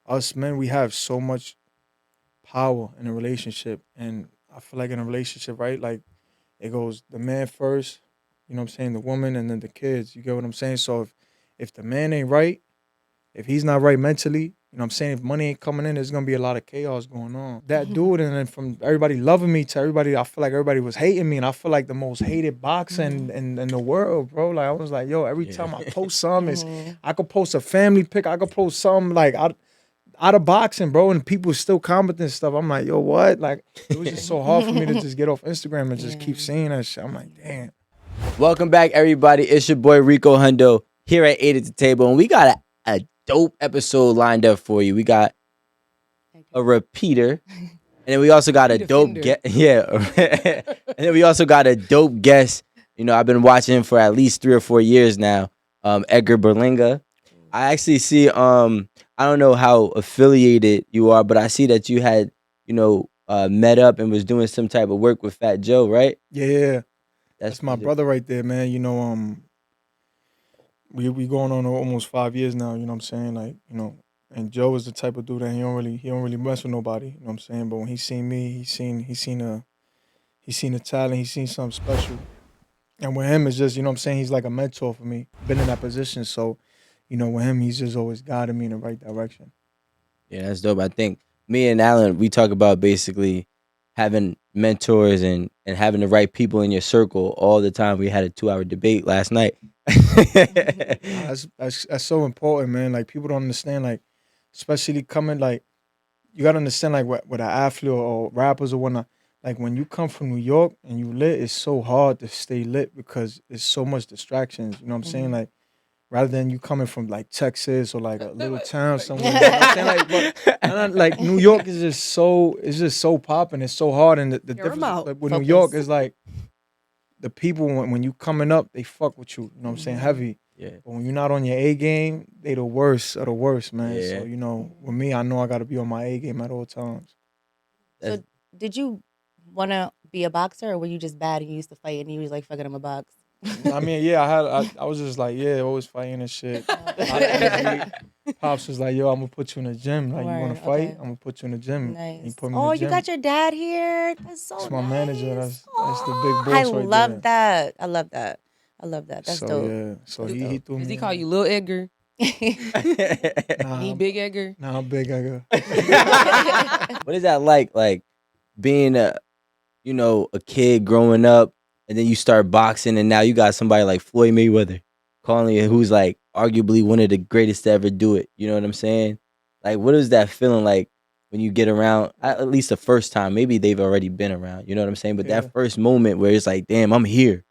us men, we have so much power in a relationship, and I feel like in a relationship, right? Like it goes the man first, you know what I'm saying, the woman, and then the kids. You get what I'm saying? So if the man ain't right, if he's not right mentally, you know what I'm saying, if money ain't coming in, there's gonna be a lot of chaos going on. That dude, and then from everybody loving me to everybody, I feel like everybody was hating me, and I feel like the most hated boxer in the world, bro. Like I was like, yo, every Yeah. time I post something, I could post a family pic, I could post something like out of boxing, bro, and people still commenting and stuff. I'm like, yo, what? Like, it was just so hard for me to just get off Instagram and just keep seeing that shit. I'm like, damn. Welcome back, everybody. It's your boy Rico Hundo here at 8 at the Table, and we got a dope episode lined up for you. We got a repeater, and then we also got a dope guest. Yeah, and then we also got a dope guest. You know, I've been watching him for at least 3 or 4 years now. Edgar Berlanga. I actually see. I don't know how affiliated you are, but I see that you had, met up and was doing some type of work with Fat Joe, right? Yeah, That's that's my pretty dope. brother right there, man. We going on almost 5 years now. You know what I'm saying? Like, and Joe is the type of dude that he don't really mess with nobody. You know what I'm saying? But when he seen me, he seen a talent, he seen something special. And with him, it's just, you know what I'm saying, he's like a mentor for me. Been in that position, so with him, he's just always guiding me in the right direction. Yeah, that's dope. I think me and Alan, we talk about basically having mentors and having the right people in your circle all the time. We had a 2 hour debate last night. Nah, that's so important, man. Like people don't understand, like especially coming, like you gotta understand, like what an athlete or rappers or whatnot. Like when you come from New York and you lit, it's so hard to stay lit because it's so much distractions. You know what I'm saying? Like rather than you coming from like Texas or like a little town somewhere. You know what I'm saying? Like, but like New York is just so popping. It's so hard, and the Hear 'em difference out. like, with New York Focus. is like the people when you coming up, they fuck with you. You know what I'm saying? Heavy. Yeah, But when you're not on your A game, they the worst of the worst, man. So yeah. with me, I know I got to be on my A game at all times. That's So, did you want to be a boxer, or were you just bad and you used to fight and you was like, "Fuck it, I'm a box"? I mean, yeah, I was just like, yeah, always fighting and shit. A lot of energy. Pops was like, yo, I'm gonna put you in the gym. Like, you wanna Word, fight? okay. I'm gonna put you in the gym. And he Nice. put me in the Oh, you gym. got your dad here. That's so That's my manager. nice. That's the big Oh, I boss right love there. that. I love that. I love that. That's So dope. yeah, so That's he dope. threw Does me he in call you there. Lil Edgar? Nah, He Big Edgar? nah, I'm big. I go. what is that like being a kid growing up and then you start boxing and now you got somebody like Floyd Mayweather calling you who's like arguably one of the greatest to ever do it. You know what I'm saying? Like what is that feeling like when you get around at least the first time? Maybe they've already been around, you know what I'm saying? But Yeah, that first moment where it's like, damn, I'm here.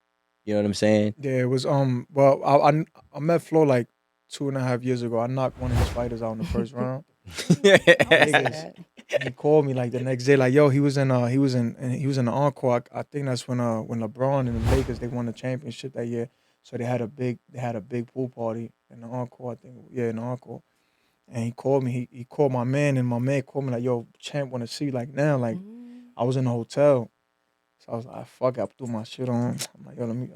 You know what I'm saying? yeah. It was Well, I met Flo like 2.5 years ago. I knocked one of his fighters out in the first round I in want to see Vegas. that. And he called me like the next day, like, yo, he was in the encore. I think that's when LeBron and the Lakers they won the championship that year. So they had a big pool party in the encore. I think, yeah, in the encore. And he called me. He called my man, and my man called me like, yo, champ, want to see you like now. Like I was in the hotel, so I was like, fuck, it, I threw my shit on. I'm like, yo, let me.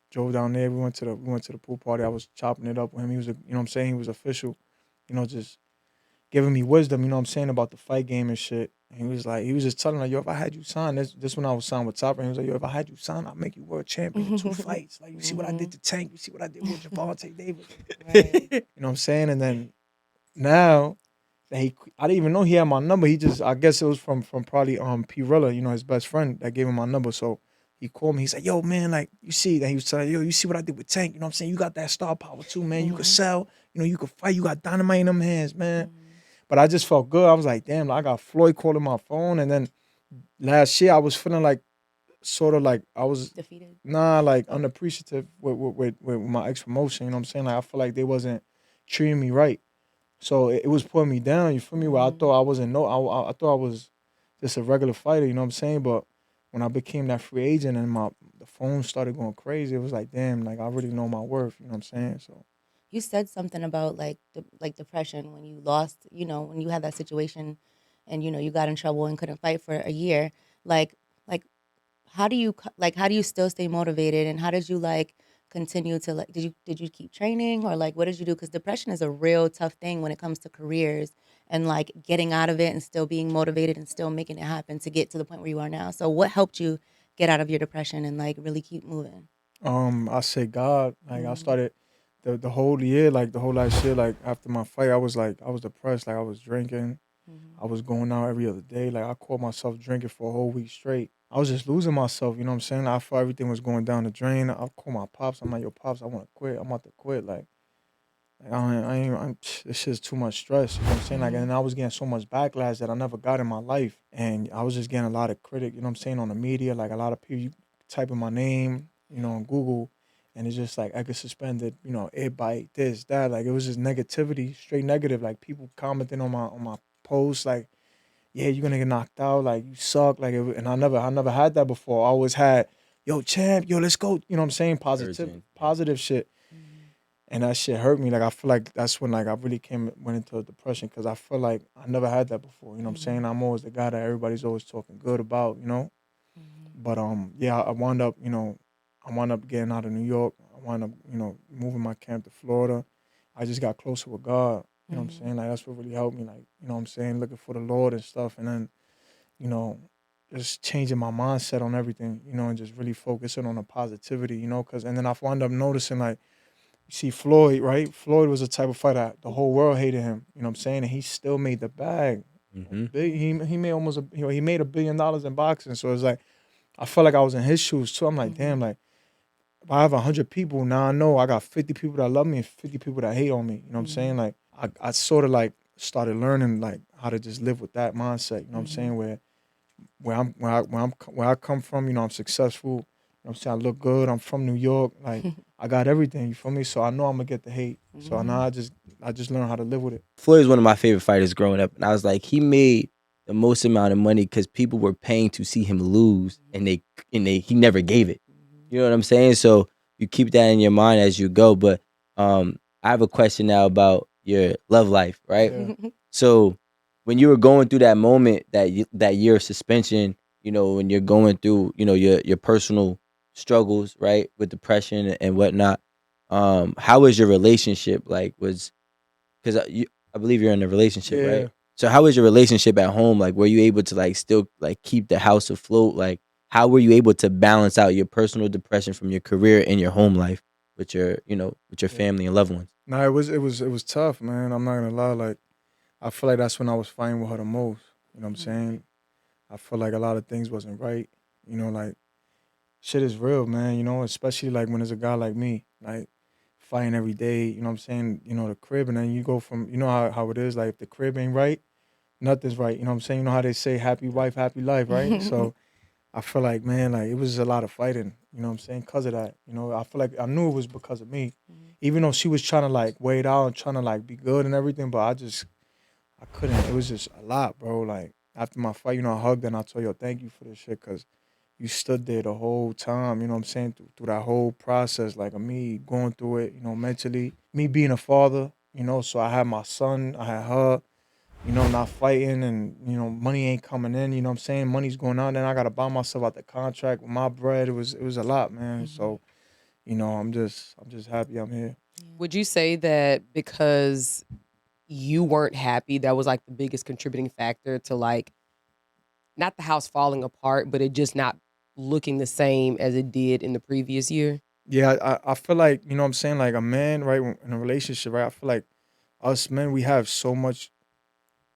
Drove down there. We went to the pool party. I was chopping it up with him. He was, what I'm saying, he was official. Just giving me wisdom, you know what I'm saying, about the fight game and shit. And he was just telling me, like, yo, if I had you sign, this when I was signed with Top, and he was like, yo, if I had you sign, I'll make you world champion in 2 fights. Like, you see what I did to Tank, you see what I did with Javante Davis. Right. You know what I'm saying? And then now that I didn't even know he had my number. He just, I guess it was from probably P. Rilla, his best friend that gave him my number. So he called me. He said, yo, man, like, you see, that he was telling, yo, you see what I did with Tank. You know what I'm saying? You got that star power too, man. You could sell, you could fight. You got dynamite in them hands, man. But I just felt good. I was like, damn, I got Floyd calling my phone. And then last year I was feeling like sort of like I was Defeated. like Oh. unappreciative with my ex promotion. You know what I'm saying? Like I feel like they wasn't treating me right. So it was putting me down, you feel me? Where I thought I wasn't I thought I was just a regular fighter, you know what I'm saying? But when I became that free agent and the phone started going crazy, it was like, damn, like I really know my worth, you know what I'm saying? So You said something about like depression when you lost, when you had that situation and you got in trouble and couldn't fight for a year. Like how do you still stay motivated, and how did you continue to like? Did you keep training, or like what did you do? Because depression is a real tough thing when it comes to careers and like getting out of it and still being motivated and still making it happen to get to the point where you are now. So what helped you get out of your depression and like really keep moving? I say God. Like I Mm-hmm. started the whole year, like the whole last year, like after my fight, I was depressed. Like I was drinking. I was going out every other day. Like I caught myself drinking for a whole week straight. I was just losing myself. You know what I'm saying? I thought everything was going down the drain. I called my pops. I'm like, yo, pops, I want to quit. I'm about to quit. Like I ain't, this shit's too much stress. You know what I'm saying? Like, and I was getting so much backlash that I never got in my life. And I was just getting a lot of critic, you know what I'm saying, on the media. Like a lot of people typing my name, you know, on Google. And it's just like, I get suspended, you know, it bite, this, that. Like, it was just negativity, straight negative. Like, people commenting on my posts, like, yeah, you're gonna get knocked out, like, you suck. Like, and I never had that before. I always had, yo, champ, yo, let's go. You know what I'm saying? Positive shit. And that shit hurt me. Like I feel like that's when like I really went into a depression because I feel like I never had that before. You know what I'm saying? I'm always the guy that everybody's always talking good about. You know. But yeah, I wound up getting out of New York. I wound up moving my camp to Florida. I just got closer with God. You know what I'm saying? Like that's what really helped me. Like you know what I'm saying, looking for the Lord and stuff, and then you know just changing my mindset on everything. You know, and just really focusing on the positivity. You know, and then I wound up noticing like. You see Floyd, right? Floyd was the type of fighter the whole world hated him. You know what I'm saying? And he still made the bag. He made almost he made $1 billion in boxing. So it's like I felt like I was in his shoes too. I'm like, damn, like if I have 100 people, now I know I got 50 people that love me and 50 people that hate on me. You know what I'm saying? Like I sort of like started learning like how to just live with that mindset. You know what I'm saying? Where I come from, you know, I'm successful. You know what I'm saying? I look good. I'm from New York. Like I got everything, you feel me? So I know I'm gonna get the hate. So now I just learn how to live with it. Floyd is one of my favorite fighters growing up, and I was like, he made the most amount of money because people were paying to see him lose, and he never gave it. You know what I'm saying? So you keep that in your mind as you go. But I have a question now about your love life, right? Yeah. So when you were going through that moment, that year of suspension, you know, when you're going through, you know, your personal struggles, right, with depression and whatnot, how was your relationship? Like, because I believe you're in a relationship, Yeah. right? So how was your relationship at home? Like, were you able to like still like keep the house afloat? Like, how were you able to balance out your personal depression from your career and your home life with your, you know, with your family and loved ones? Nah, it was tough, man. I'm not gonna lie. Like I feel like that's when I was fighting with her the most. You know what I'm saying? I feel like a lot of things wasn't right. You know, like shit is real, man. You know, especially like when there's a guy like me, like fighting every day. You know what I'm saying? You know, the crib, and then you go from you know how it is. Like if the crib ain't right, nothing's right. You know what I'm saying? You know how they say happy wife, happy life, right? So I feel like, man, like it was a lot of fighting, you know what I'm saying? Because of that. You know, I feel like I knew it was because of me. Even though she was trying to like wait out and trying to like be good and everything, but I couldn't. It was just a lot, bro. Like after my fight, you know, I hugged her and I told her, yo, thank you for this shit because you stood there the whole time, you know what I'm saying? Through that whole process, like of me going through it, you know, mentally, me being a father, you know, so I had my son, I had her, you know, not fighting and, you know, money ain't coming in, you know what I'm saying? Money's going out, then I gotta buy myself out the contract with my bread. It was a lot, man. So, you know, I'm just happy I'm here. Would you say that because you weren't happy, that was like the biggest contributing factor to like not the house falling apart, but it just not looking the same as it did in the previous year? Yeah, I feel like, you know what I'm saying, like a man, right, in a relationship, right? I feel like us men, we have so much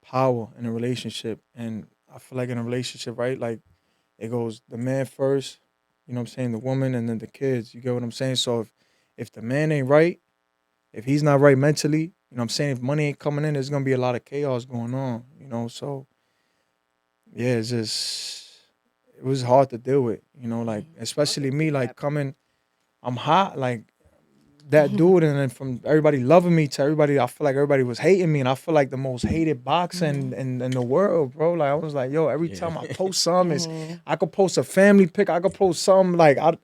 power in a relationship. And I feel like in a relationship, right, like it goes the man first, you know what I'm saying, the woman, and then the kids. You get what I'm saying? So if the man ain't right, if he's not right mentally, you know what I'm saying, if money ain't coming in, there's gonna be a lot of chaos going on, you know. So yeah, it was hard to deal with, you know, like especially me, like coming, I'm hot, like that dude, and then from everybody loving me to everybody, I feel like everybody was hating me, and I feel like the most hated boxer in the world, bro. Like I was like, yo, every time I post something, I could post a family pic, I could post something like out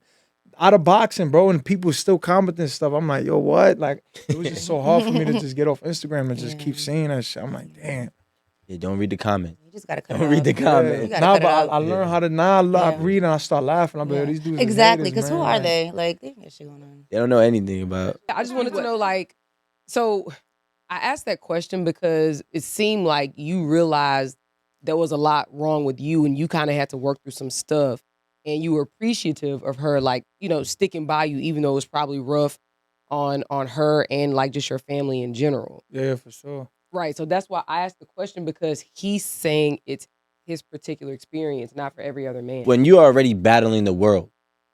of boxing, bro, and people still commenting stuff. I'm like, yo, what? Like it was just so hard for me to just get off Instagram and just keep seeing that shit. I'm like, damn. Yeah, don't read the comments. You just gotta cut Don't it read off. the You comments. gotta Nah, cut it but off. I learned how to I Yeah. read and I start laughing. I'm like, Yeah. yo, these dudes Exactly, because because who are they? Like, they got shit going on. They don't know anything about. I just wanted to know, like, so I asked that question because it seemed like you realized there was a lot wrong with you and you kind of had to work through some stuff and you were appreciative of her, like, you know, sticking by you, even though it was probably rough on her and like just your family in general. Yeah, for sure. Right. So that's why I asked the question, because he's saying it's his particular experience, not for every other man. When you're already battling the world,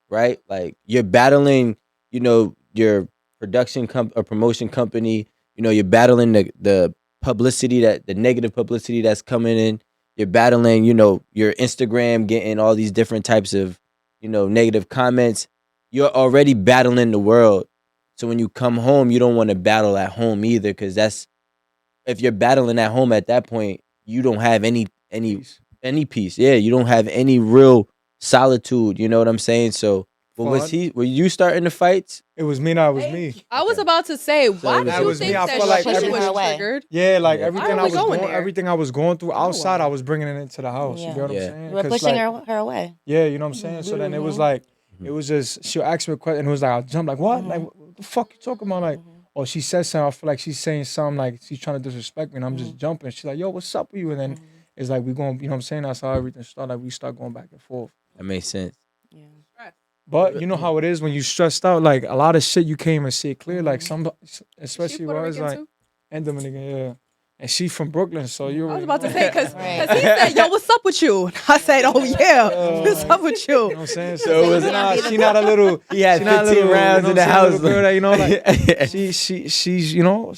right? Like you're battling, you know, your production or promotion company. You know, you're battling the publicity, that the negative publicity that's coming in. You're battling, you know, your Instagram getting all these different types of, you know, negative comments. You're already battling the world. So when you come home, you don't want to battle at home either, because that's, if you're battling at home at that point, you don't have any Peace. peace. Yeah, you don't have any real solitude. You know what I'm saying? So, what was Fun. were you starting the fights? It was me, it was me. I was Okay. about to say, why it do was- you was think me. I that feel like she everything- was away. triggered? Yeah, like Yeah. everything Why I are we was going going, there? everything I was going through outside, why. I was bringing it into the house. You Yeah. get what I'm Yeah. saying? You were 'Cause, pushing like, her away. Yeah, you know what I'm saying? So then it was like, it was just, she'll ask me a question and it was like, I'll jump like, what? Like, what the fuck you talking about? Like, or she says something, I feel like she's saying something like she's trying to disrespect me and I'm just jumping. She's like, yo, what's up with you? And then it's like, we going, you know what I'm saying? That's how everything started. Like, we start going back and forth. That makes sense. Yeah. But you know how it is when you stressed out, like a lot of shit you can't even see it clear. Like some, especially Puerto where it's Rican like, too? and Dominican, yeah. And she from Brooklyn, so you I was already about to know. say, because Right. he said, yo, what's up with you? And I said, oh, yeah, what's up with You know you? what I'm saying? So So it was- she not a little. He had She not a 15 little, rounds in the you know what I'm saying, house. little girl that, you know, like Like, she's you know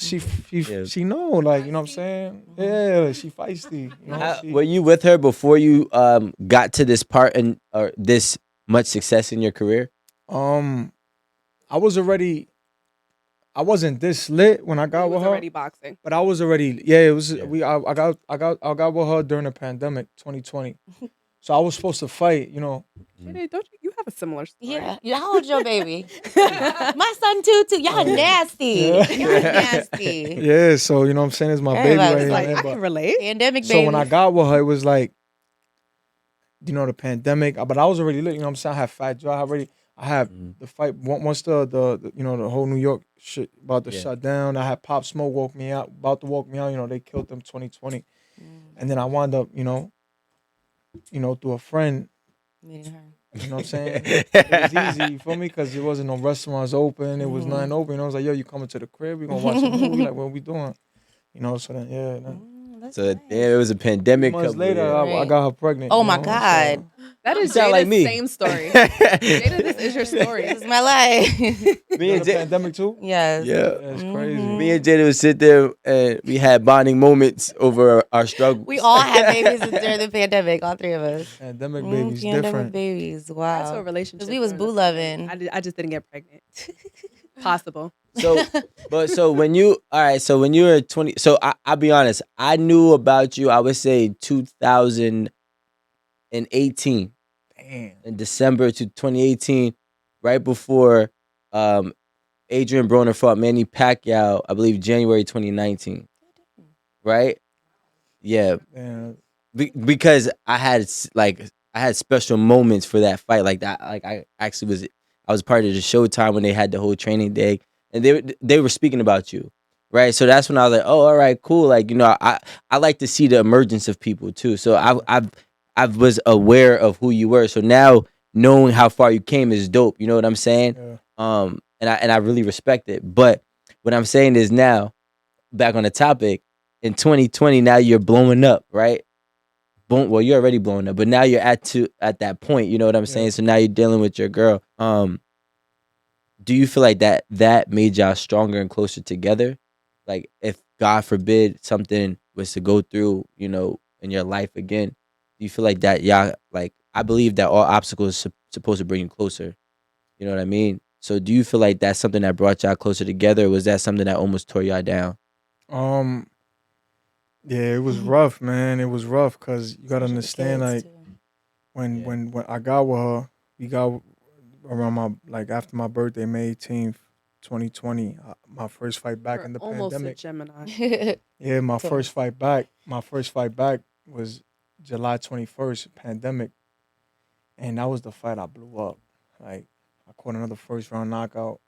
Yeah. she know, like, you know what I'm saying? Yeah, she feisty. You know, how- were you with her before you got to this part and or this much success in your career? I wasn't this lit when I got He with was her, already boxing. but I was already, yeah. It was Yeah. I got with her during the pandemic, 2020. So I was supposed to fight, you know. Shit, don't you have a similar story? Yeah. How old's your baby? My son too. Y'all nasty. Yeah. Y'all nasty. Yeah, so you know what I'm saying, it's my baby Everybody's right here. Like, man, I but- can relate. Pandemic baby. So when I got with her, it was like, you know, the pandemic. But I was already lit. You know what I'm saying? I had Fat Joe. I had the fight. Once the you know, the whole New York shit about to Yeah. shut down. I had Pop Smoke about to walk me out. You know, they killed them 2020. And then I wound up, you know, through a friend. Meeting her. You know what I'm saying? It was easy, you feel me? Because there wasn't no restaurants open. It was nothing open. You know, I was like, yo, you coming to the crib? We gonna watch a movie? Like, what we doing? You know, so then, yeah. Then, That's So nice. damn, it was a pandemic. months couple later, years. I got her pregnant. Oh you my know, God. That is Sound Jada's like me. same story. Jada, this is your story. This is my life. Me So, and the Jada, pandemic too? Yes. yeah, That's crazy. me and Jada would sit there and we had bonding moments over our struggles. We all had babies during the pandemic, all three of us. Pandemic babies Pandemic different. babies. That's Wow. a relationship. Because we was during boo the pandemic. loving. I just didn't get pregnant. Possible. So when you so when you were 20, so I'll be honest, I knew about you, I would say 2018, Damn. in December to 2018, right before Adrian Broner fought Manny Pacquiao, I believe January 2019, right? Yeah, Damn. because I had special moments for that fight, like that. Like I was part of the Showtime when they had the whole training day, and they were speaking about you, right? So that's when I was like, oh, all right, cool. Like, you know, I like to see the emergence of people too. So I was aware of who you were. So now knowing how far you came is dope. You know what I'm saying? Yeah. And I really respect it. But what I'm saying is now, back on the topic, in 2020, now you're blowing up, right? Boom. Well, you're already blowing up, but now you're at that point. You know what I'm saying? Yeah. So now you're dealing with your girl. Do you feel like that made y'all stronger and closer together? Like, if God forbid something was to go through, you know, in your life again, do you feel like that y'all, like, I believe that all obstacles supposed to bring you closer. You know what I mean? So do you feel like that's something that brought y'all closer together, or was that something that almost tore y'all down? Yeah, it was rough, man. It was rough because you gotta understand, like, Kids, too. when I got with her, we got around after my birthday, May 18th, 2020. My first fight back You're in the almost a pandemic. Gemini. Yeah, my So- first fight back. My first fight back was July 21st, pandemic, and that was the fight I blew up. Like I caught another first round knockout,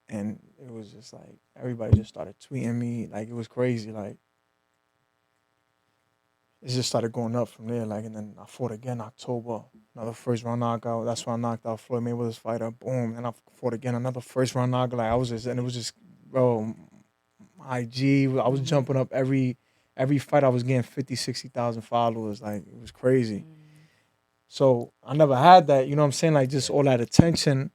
and it was just like everybody just started tweeting me. Like it was crazy. Like it just started going up from there. Like and then I fought again October, another first round knockout. That's when I knocked out Floyd Mayweather's fighter. Boom, and I fought again another first round knockout. Like I was just, and it was just, bro. IG, I was jumping up every fight. I was getting 50, 60,000 followers. Like it was crazy. So I never had that. You know what I'm saying? Like just all that attention.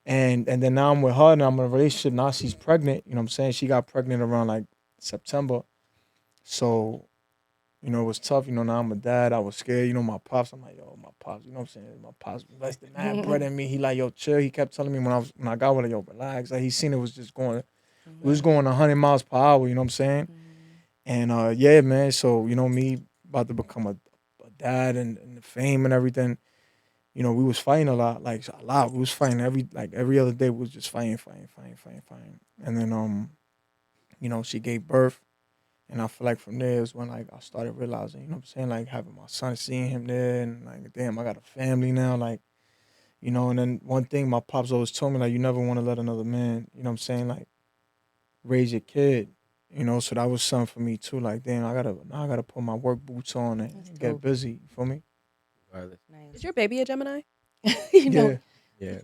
And then now I'm with her and I'm in a relationship. Now she's pregnant. You know what I'm saying? She got pregnant around like September. So, you know, it was tough. You know, now I'm a dad. I was scared. You know, my pops, I'm like, yo, my pops, you know what I'm saying? My pops invested mad bread in me. He like, yo, chill. He kept telling me when I got with her, yo, relax. Like he seen it was just going, it was going 100 miles per hour, you know what I'm saying? And yeah, man, so, you know, me about to become a dad and the fame and everything, you know, we was fighting a lot. We was fighting every other day. We was just fighting. And then, you know, she gave birth. And I feel like from there is when like I started realizing, you know what I'm saying, like having my son, seeing him there, and like, damn, I got a family now, like, you know. And then one thing my pops always told me, like, you never want to let another man, you know what I'm saying, like, raise your kid, you know. So that was something for me too. Like, damn, I gotta put my work boots on and That's get dope. busy. You feel me? Regardless. Nice. Is your baby a Gemini? You know, Yeah,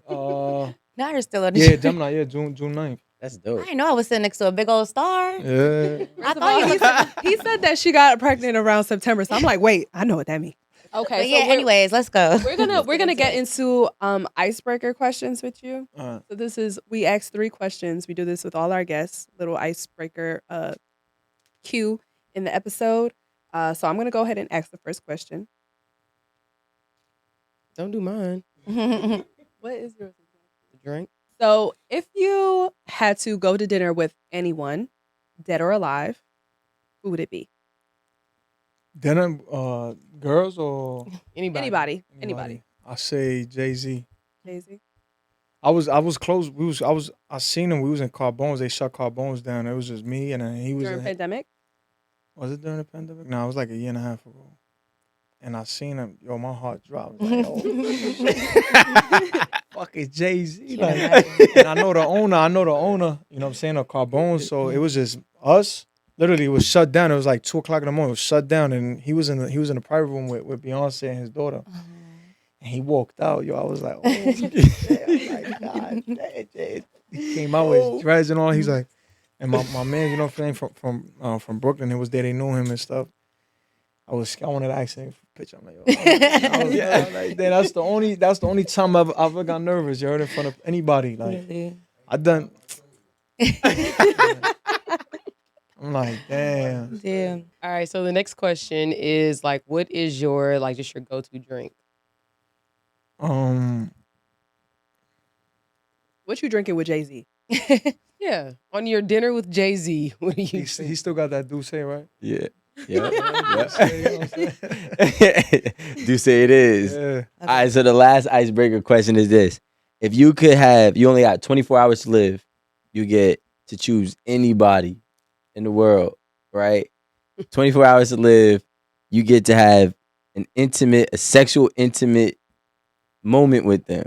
now you're still on the Yeah, Gemini. Yeah, June 9th. that's I dope. didn't know I was sitting next to a big old star. Yeah. I thought you he, was. said, he said that she got pregnant around September. So I'm like, wait, I know what that means. Okay, But so yeah, anyways, let's go. We're gonna get into icebreaker questions with you. Uh, So this is we ask 3 questions. We do this with all our guests. Little icebreaker cue in the episode. So I'm gonna go ahead and ask the first question. don't do mine. What is yours? The drink. So if you had to go to dinner with anyone, dead or alive, who would it be? then girls or Anybody. I say Jay-Z. Jay-Z. I was close. I seen him. We was in Carbones. They shut Carbones down. It was just me and then he was. During pandemic? Was it during the pandemic? No, it was like a year and a half ago. And I seen him. Yo, my heart dropped. Like, oh, fuck it, Jay-Z. Like, and I know the owner. You know what I'm saying? Of Carbones. So it was just us. Literally, it was shut down. It was like 2:00 in the morning. It was shut down, and he was in the private room with Beyonce and his daughter. And he walked out. Yo, I was like, oh, like, God, damn. He came out with his dreads and all. He's like, and my man, you know, from Brooklyn, it was there. They knew him and stuff. I wanted to ask him for a picture. I'm like, yo, I was like, damn, that's the only time I've ever got nervous. You heard in front of anybody. Like, I done. I'm like, damn. Damn. All right, so the next question is like, what is your just your go-to drink? What you drinking with Jay-Z? Yeah, on your dinner with Jay-Z, what do you? He still got that Douce, right? Yeah. Yeah. Yeah. Do say it is. Yeah. All right, so the last icebreaker question is this. If you only got 24 hours to live, you get to choose anybody in the world, right? 24 hours to live, you get to have a sexual intimate moment with them.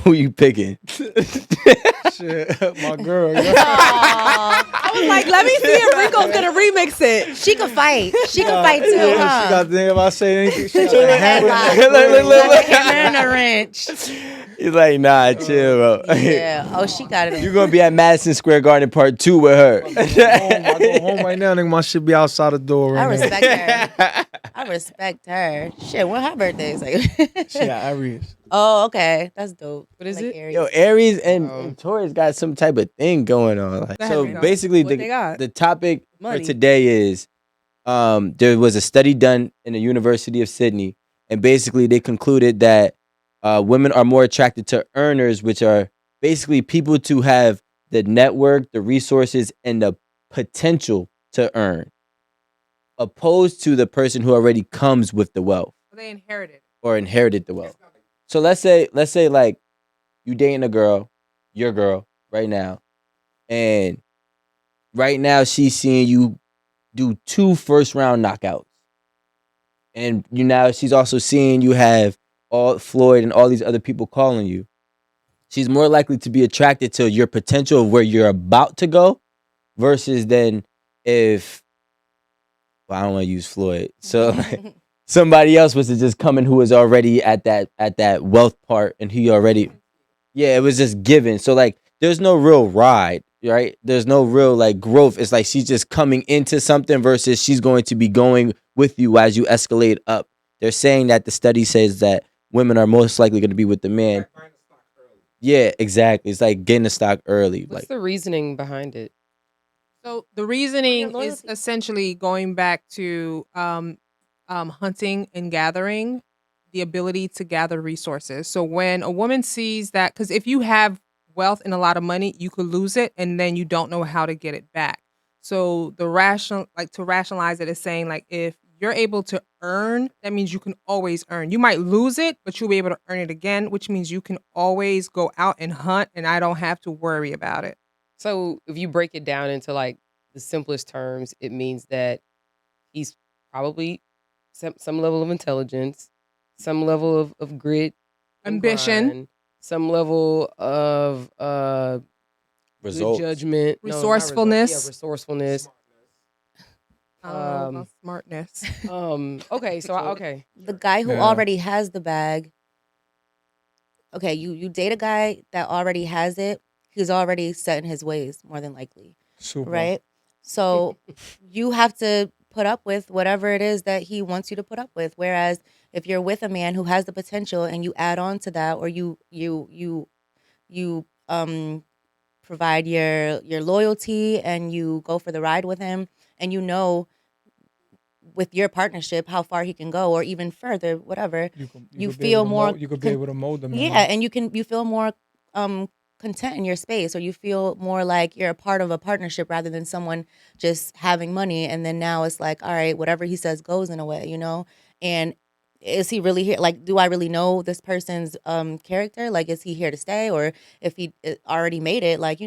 Who you picking? Shit, my girl. I was like, let me see if Rico's gonna remix it. She could fight. She could fight too, She huh? got the if I say anything, she got She the got hammer. that hammer and a wrench. He's like, nah, chill, bro. Yeah. Oh, she got it. You're gonna be at Madison Square Garden Part 2 with her. I go home right now, nigga. My shit be outside the door right I now. respect her. I respect her. Shit, when her birthday is like. She got Aries. Oh, okay. That's dope. What is Like it? Aries. Yo, Aries and Taurus got some type of thing going on. Like, Go so ahead, Rico. basically, What they got? the topic Money. for today is there was a study done in the University of Sydney, and basically they concluded that women are more attracted to earners, which are basically people to have the network, the resources, and the potential to earn, opposed to the person who already comes with the wealth They inherited. or inherited the wealth. So let's say like you dating a girl, your girl, right now, and right now she's seeing you do 2 first-round knockouts. And she's also seeing you have all Floyd and all these other people calling you. She's more likely to be attracted to your potential of where you're about to go versus then if I don't want to use Floyd. So somebody else was to just come in who was already at that wealth part and he already it was just given. So like there's no real ride, right? There's no real like growth. It's like she's just coming into something versus she's going to be going with you as you escalate up. They're saying that the study says that women are most likely going to be with the man. Yeah, exactly. It's like getting the stock early. What's Like the reasoning behind it? So the reasoning is loyalty. essentially going back to hunting and gathering, the ability to gather resources. So when a woman sees that, because if you have wealth and a lot of money, you could lose it and then you don't know how to get it back. So the to rationalize it is saying like if you're able to earn, that means you can always earn. You might lose it, but you'll be able to earn it again, which means you can always go out and hunt and I don't have to worry about it. So if you break it down into like the simplest terms, it means that he's probably some level of intelligence, some level of grit, and Ambition. grind, some level of good results. judgment, No, not Resourcefulness. results. Yeah, resourcefulness. About smartness. Okay, so okay. The guy who Yeah. already has the bag. Okay, you date a guy that already has it. He's already set in his ways, more than likely, Super. right? So you have to put up with whatever it is that he wants you to put up with. Whereas if you're with a man who has the potential and you add on to that, or you provide your loyalty and you go for the ride with him, and you know with your partnership how far he can go, or even further, whatever. You You could be feel able to more mold, you could be able to mold them. Yeah, and you feel more content in your space, or you feel more like you're a part of a partnership rather than someone just having money. And then now it's like, all right, whatever he says goes in a way, And is he really here? Like, do I really know this person's character? Like, is he here to stay, or if he already made it? Like,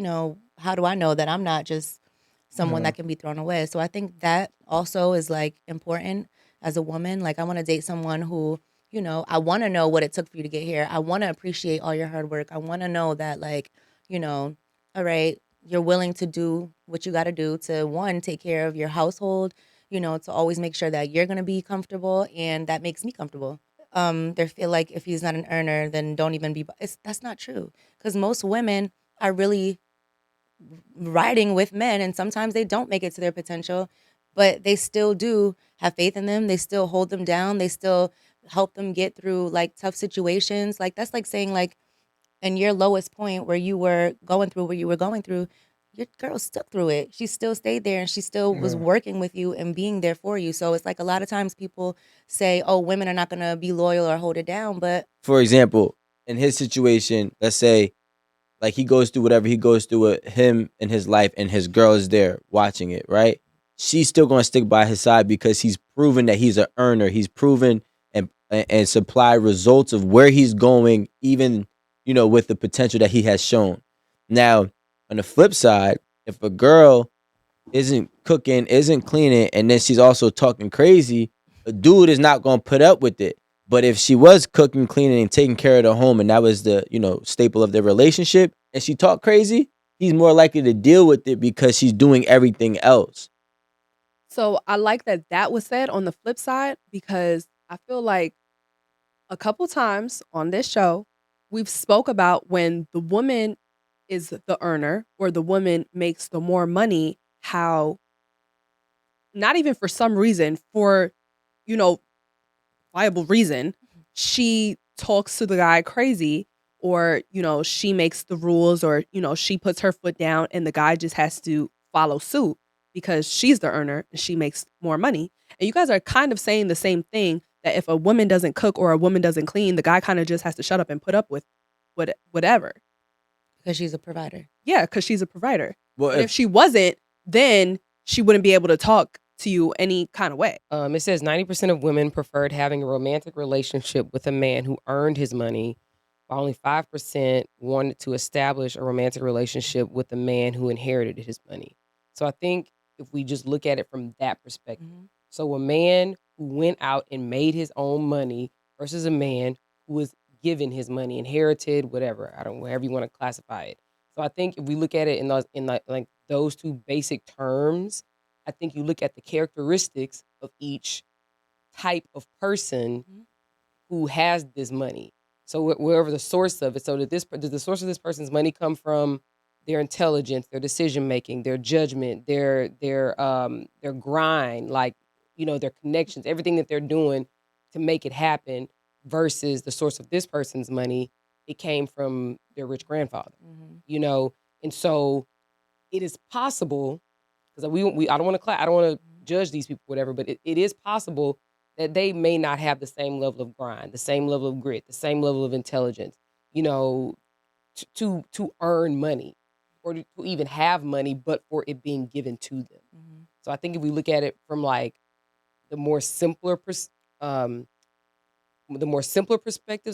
how do I know that I'm not just someone Yeah. that can be thrown away? So I think that also is like important as a woman. Like, I want to date someone who, I want to know what it took for you to get here. I want to appreciate all your hard work. I want to know that, like, all right, you're willing to do what you got to do to, one, take care of your household, to always make sure that you're going to be comfortable, and that makes me comfortable. They feel like if he's not an earner, then don't even be. That's not true, because most women are really riding with men, and sometimes they don't make it to their potential, but they still do have faith in them. They still hold them down. They still help them get through like tough situations. Like, that's like saying, like, in your lowest point where you were going through your girl stuck through it. She still stayed there, and she still was Yeah. working with you and being there for you. So it's like a lot of times people say, oh, women are not going to be loyal or hold it down, but For example, in his situation, let's say like he goes through whatever he goes through with him in his life and his girl is there watching it, right? She's still going to stick by his side because he's proven that he's an earner. He's proven and supply results of where he's going, even, with the potential that he has shown. Now, on the flip side, if a girl isn't cooking, isn't cleaning, and then she's also talking crazy, a dude is not going to put up with it. But if she was cooking, cleaning, and taking care of the home, and that was the, staple of their relationship, and she talked crazy, he's more likely to deal with it because she's doing everything else. So I like that was said on the flip side, because I feel like a couple times on this show, we've spoke about when the woman is the earner or the woman makes the more money, how not even for some reason, for, viable reason, she talks to the guy crazy, or, she makes the rules, or, she puts her foot down and the guy just has to follow suit because she's the earner and she makes more money. And you guys are kind of saying the same thing, that if a woman doesn't cook or a woman doesn't clean, the guy kind of just has to shut up and put up with whatever. because she's a provider. Yeah, because she's a provider. Well, But if she wasn't, then she wouldn't be able to talk to you any kind of way. It says 90% of women preferred having a romantic relationship with a man who earned his money while only 5% wanted to establish a romantic relationship with a man who inherited his money. So I think if we just look at it from that perspective, so a man who went out and made his own money versus a man who was given his money, inherited, whatever, whatever you want to classify it. So I think if we look at it like those two basic terms, I think you look at the characteristics of each type of person who has this money. So wherever the source of it, so does the source of this person's money come from their intelligence, their decision making, their judgment, their grind, like, their connections, everything that they're doing to make it happen, versus the source of this person's money, it came from their rich grandfather, and so it is possible, because I don't want to judge these people, whatever, but it is possible that they may not have the same level of grind, the same level of grit, the same level of intelligence, to earn money, or to even have money, but for it being given to them. So I think if we look at it from like the more simpler perspectives,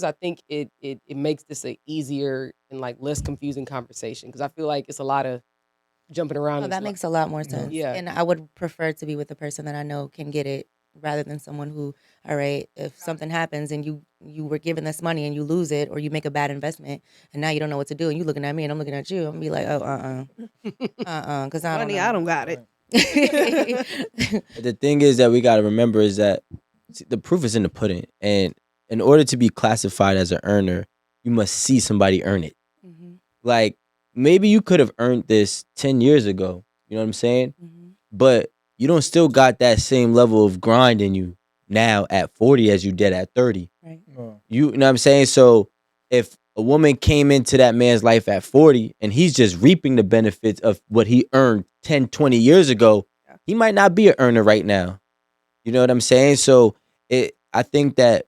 I think it makes this a easier and like less confusing conversation, because I feel like it's a lot of jumping around. Oh, that makes a lot more sense. Yeah. And I would prefer to be with a person that I know can get it, rather than someone who, all right, if something happens and you were given this money and you lose it, or you make a bad investment and now you don't know what to do, and you looking at me and I'm looking at you, I'm gonna be like, oh, because I don't Money, know. I don't got it. The thing is that we got to remember is that the proof is in the pudding. And in order to be classified as an earner, you must see somebody earn it. Like, maybe you could have earned this 10 years ago. You know what I'm saying? But you don't still got that same level of grind in you now at 40 as you did at 30. Right. You know what I'm saying? So if a woman came into that man's life at 40 and he's just reaping the benefits of what he earned 10, 20 years ago, he might not be an earner right now. You know what I'm saying? So I think that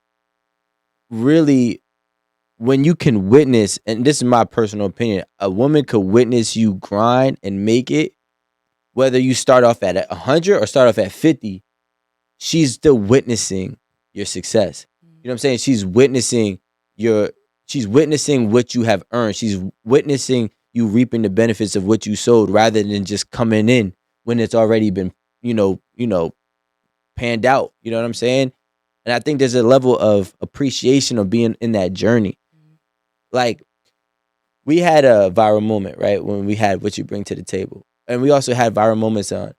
really, when you can witness, and this is my personal opinion, a woman could witness you grind and make it, whether you start off at 100 or start off at 50, she's still witnessing your success. You know what I'm saying? She's witnessing what you have earned. She's witnessing you reaping the benefits of what you sowed, rather than just coming in when it's already been, panned out. You know what I'm saying? And I think there's a level of appreciation of being in that journey. Like, we had a viral moment, right? When we had What You Bring to the Table. And we also had viral moments on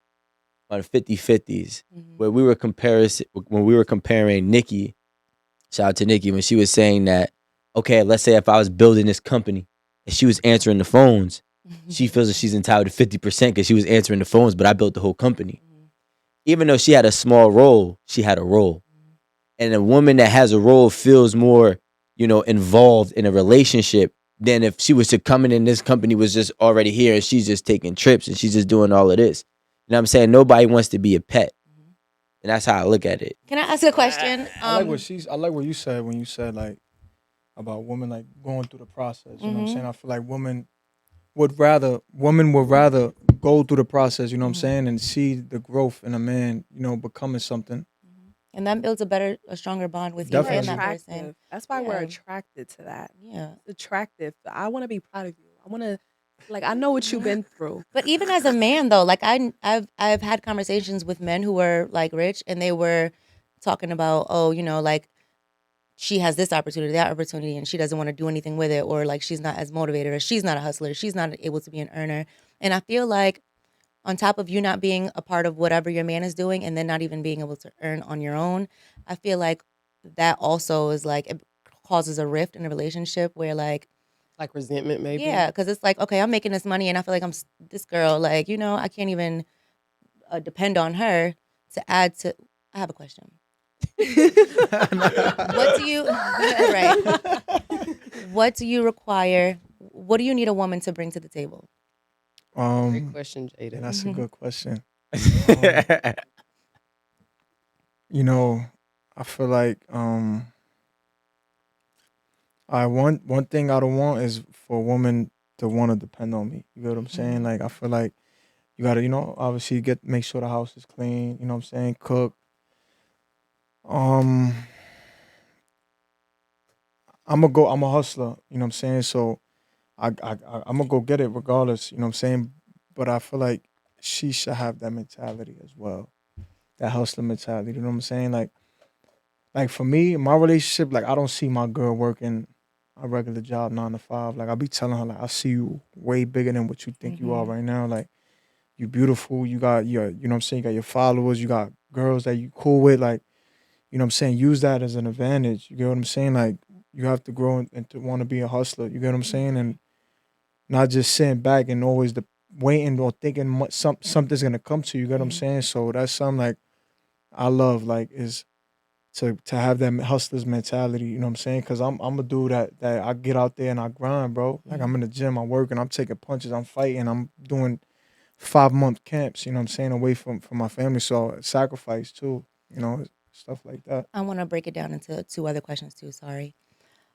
50/50s, where we were comparing Nikki, shout out to Nikki, when she was saying that, okay, let's say if I was building this company and she was answering the phones, she feels that she's entitled to 50% because she was answering the phones, but I built the whole company. Even though she had a small role, she had a role. And a woman that has a role feels more, involved in a relationship than if she was to come in and this company was just already here and she's just taking trips and she's just doing all of this. You know what I'm saying? Nobody wants to be a pet. And that's how I look at it. Can I ask a question? I like what you said when you said like about women like going through the process. You know what I'm saying? I feel like women would rather go through the process, you know what I'm saying, and see the growth in a man, becoming something. And that builds a stronger bond with Definitely. you and that person. That's why we're Yeah. attracted to that. Yeah. It's attractive. I want to be proud of you. I want to, I know what you've been through. But even as a man, though, like I've had conversations with men who were like rich, and they were talking about, like she has this opportunity, that opportunity, and she doesn't want to do anything with it, or like she's not as motivated, or she's not a hustler, she's not able to be an earner. And I feel like, on top of you not being a part of whatever your man is doing, and then not even being able to earn on your own, I feel like that also is like, it causes a rift in a relationship where like resentment, maybe. Yeah, because it's like, okay, I'm making this money, and I feel like this girl, like, I can't even depend on her to add to. I have a question. What do you right? What do you require? What do you need a woman to bring to the table? Great question, Jada. Yeah, that's a good question. I feel like one thing I don't want is for a woman to want to depend on me. You know what I'm saying? Like, I feel like you gotta, obviously make sure the house is clean. You know what I'm saying? Cook. I'm a hustler, you know what I'm saying? So I'm gonna go get it regardless, you know what I'm saying? But I feel like she should have that mentality as well. That hustler mentality, you know what I'm saying? Like for me, my relationship, like I don't see my girl working a regular job 9 to 5. Like I be telling her, like I see you way bigger than what you think you are right now. Like you beautiful, you got your, you know what I'm saying, you got your followers, you got girls that you cool with, like, you know what I'm saying, use that as an advantage. You get what I'm saying? Like you have to grow and to want to be a hustler. You get what I'm saying? And not just sitting back and always waiting or thinking something's gonna come to you. You get what I'm saying? So that's something like I love, like is to have that hustler's mentality. You know what I'm saying? Because I'm a dude that I get out there and I grind, bro. Like I'm in the gym, I'm working, I'm taking punches, I'm fighting, I'm doing 5-month camps. You know what I'm saying? Away from my family, so sacrifice too. You know, stuff like that. I want to break it down into 2 other questions too. Sorry.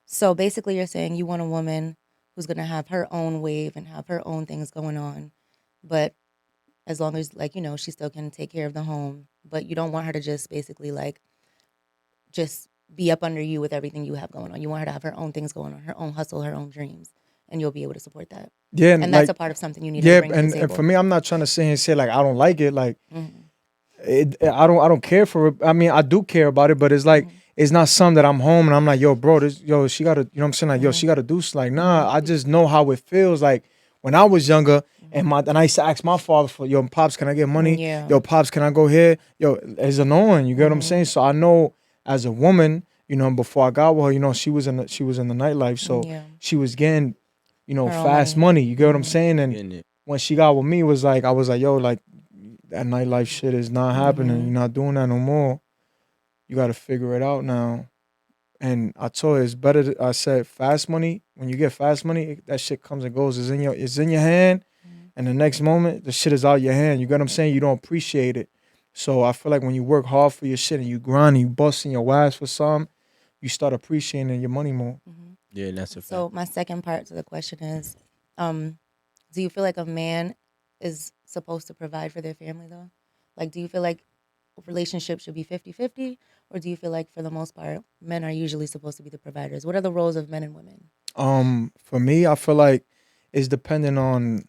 So basically, you're saying you want a woman who's gonna have her own wave and have her own things going on, but as long as like she still can take care of the home, but you don't want her to just basically like just be up under you with everything you have going on. You want her to have her own things going on, her own hustle, her own dreams, and you'll be able to support that. Yeah, And that's a part of something you need yeah, to bring to the and table. for me, I'm not trying to sit here and say like I don't like it. Like Mm-hmm. I don't care for it. I mean, I do care about it, but it's like it's not something that I'm home and I'm like, yo, bro, she gotta, you know what I'm saying? Like, yo, she gotta do like, nah, I just know how it feels. Like when I was younger and I used to ask my father for, yo, pops, can I get money? Yeah. Yo, pops, can I go here? Yo, it's annoying. You get what I'm saying? So I know as a woman, before I got with her, she was in the nightlife, so she was getting, Her own fast money. money. You get what I'm saying? And Getting it. when she got with me, I was like, yo, like that nightlife shit is not happening. You're not doing that no more. You got to figure it out now. And I told her it's better. I said fast money. When you get fast money, that shit comes and goes. It's in your hand, and the next moment the shit is out your hand. You get what I'm saying? You don't appreciate it. So I feel like when you work hard for your shit and you grind and you busting your ass for something, you start appreciating your money more. Yeah, that's a fact. So my second part to the question is, do you feel like a man is supposed to provide for their family though? Like, do you feel like relationships should be 50-50, or do you feel like for the most part men are usually supposed to be the providers? What are the roles of men and women? For me, I feel like it's dependent on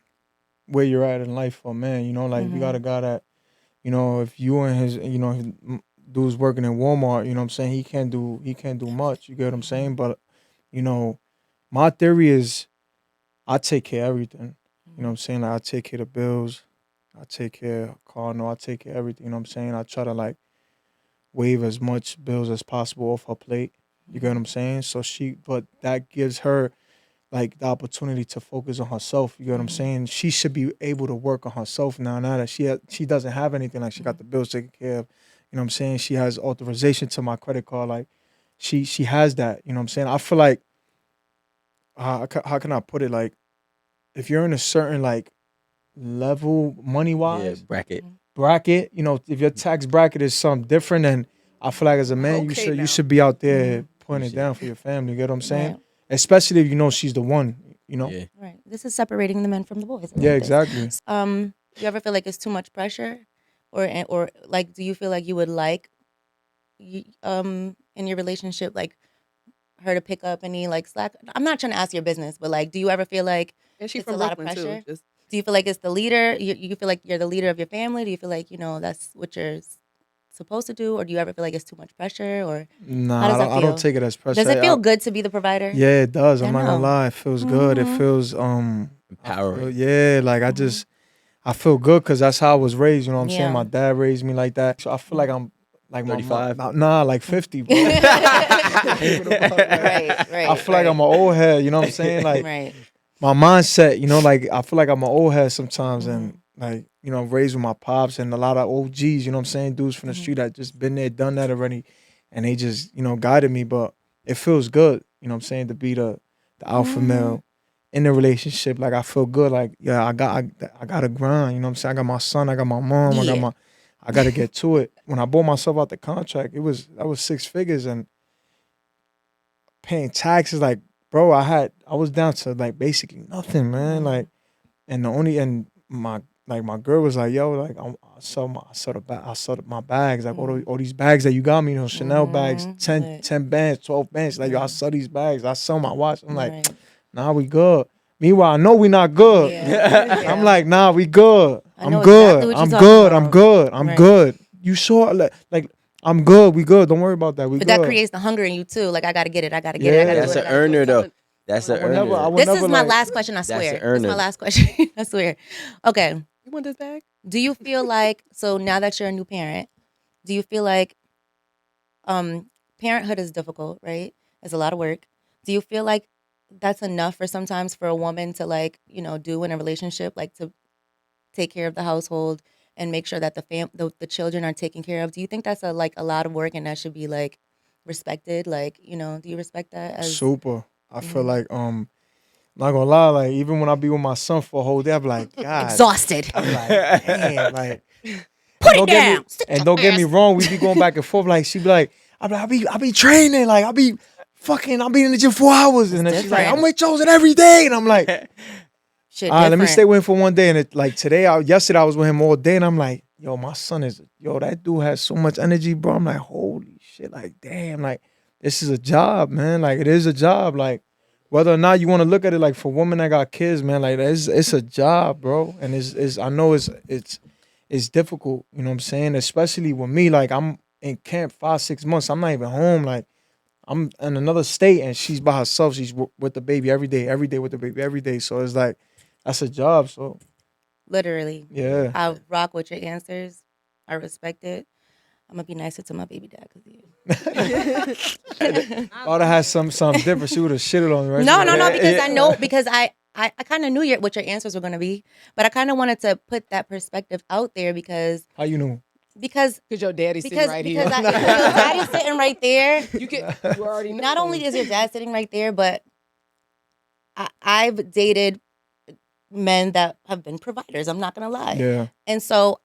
where you're at in life for a man. Like you got a guy that, if you and his, his dude's working in Walmart, you know what I'm saying? He can't do much. You get what I'm saying? But, my theory is I take care of everything. You know what I'm saying? Like I take care of the bills. I take care of car, no, I take care of everything. You know what I'm saying? I try to like waive as much bills as possible off her plate. You get what I'm saying? So but that gives her like the opportunity to focus on herself. You get what I'm saying? She should be able to work on herself now that she doesn't have anything. Like she got the bills taken care of. You know what I'm saying? She has authorization to my credit card. Like she has that. You know what I'm saying? I feel like how can I put it? Like if you're in a certain like level money Yeah, wise bracket. if your tax bracket is something different, then I feel like as a man Okay, you should be out there putting You it should. down for your family. You get what I'm saying? Right. Especially if you know she's the one. Yeah. Right. This is separating the men from the boys. I Yeah, like this. exactly. You ever feel like it's too much pressure, or like, do you feel like you would like, in your relationship, like her to pick up any like slack? I'm not trying to ask your business, but like, do you ever feel like And she's it's from a lot of Brooklyn pressure? too. Just Do you feel like it's the leader? You feel like you're the leader of your family? Do you feel like that's what you're supposed to do, or do you ever feel like it's too much pressure, or Nah, how does that I don't feel? take it as pressure. Does it feel good to be the provider? Yeah, it does. I I'm not gonna know. lie. It feels good. It Mhm. feels Empowering. yeah, like I feel good because that's how I was raised. You know what I'm saying? Yeah. My dad raised me like that, so I feel like I'm like my 35? mom. Nah, like 50, bro. Right, I right. feel like I'm an old head. You know what I'm saying? Like right. my mindset, like I feel like I'm an old head sometimes, and like raised with my pops and a lot of OGs. You know what I'm saying? Dudes from the street that just been there, done that already, and they just guided me. But it feels good. You know what I'm saying? To be the alpha male in the relationship. Like I feel good. Like yeah, I got to grind. You know what I'm saying? I got my son. I got my mom. Yeah. I got to get to it. When I bought myself out the contract, that was 6 figures and paying taxes. Like bro, I was down to like basically nothing, man. Like and my girl was like, yo, like I sell my bags, like all these bags that you got me, you know, Chanel bags, 10 bands, 12 bands. Like, yo, I sell these bags. I sell my watch. I'm like, nah, we good. Meanwhile, I know we not good. Yeah. I'm like, nah, we good. I know I'm good. exactly what I'm you're good. talking I'm about. good. I'm Right. good. You sure? Like, I'm good. We good. Don't worry about that. We But good. that creates the hunger in you too. Like, I gotta get it. I gotta get it. I gotta Yeah. do That's it. an I gotta do earner it. though. That's an I would never- I earner. would This never, is my like- last question, I That's an swear. This is earner. my last question. I swear. Okay. You want this bag? Do you feel like, so now that you're a new parent, do you feel like parenthood is difficult, right? It's a lot of work. Do you feel like that's enough for sometimes for a woman to, like, you know, do in a relationship, like to take care of the household and make sure that the children are taken care of? Do you think that's a lot of work and that should be like respected? Like, you know, do you respect that as Super. I feel like not gonna lie, like even when I be with my son for a whole day, I be like, God, exhausted? I'm like, damn, like Put it don't get me- down. Sit and your don't get me ass. wrong, we be going back and forth. Like she be like, I be training, like I be in the gym 4 hours, and then she's like, different. I'm with Chosen every day, and I'm like, Shit, all right, let me different. stay with him for one day, and it, like yesterday I was with him all day, and I'm like, yo, my son that dude has so much energy, bro. I'm like, holy shit, like damn, like this is a job, man. Like it is a job, like. Whether or not you want to look at it, like for women that got kids, man, like it's a job, bro, and it's I know it's difficult, you know what I'm saying, especially with me, like I'm in camp 5-6 months, I'm not even home, like I'm in another state, and she's by herself, she's with the baby every day with the baby every day, so it's like that's a job, so Literally. yeah. I rock with your answers. I respect it. I'm gonna be nicer to my baby dad because of you. Ought to have something different. She would have shitted on me, right? No, She like, because I know, because I kind of knew what your answers were gonna be, but I kind of wanted to put that perspective out there because How you know? because Because your daddy's sitting because right because here. your daddy's sitting right there. You already know. Not only is your dad sitting right there, but I've dated men that have been providers. I'm not gonna lie. Yeah. And so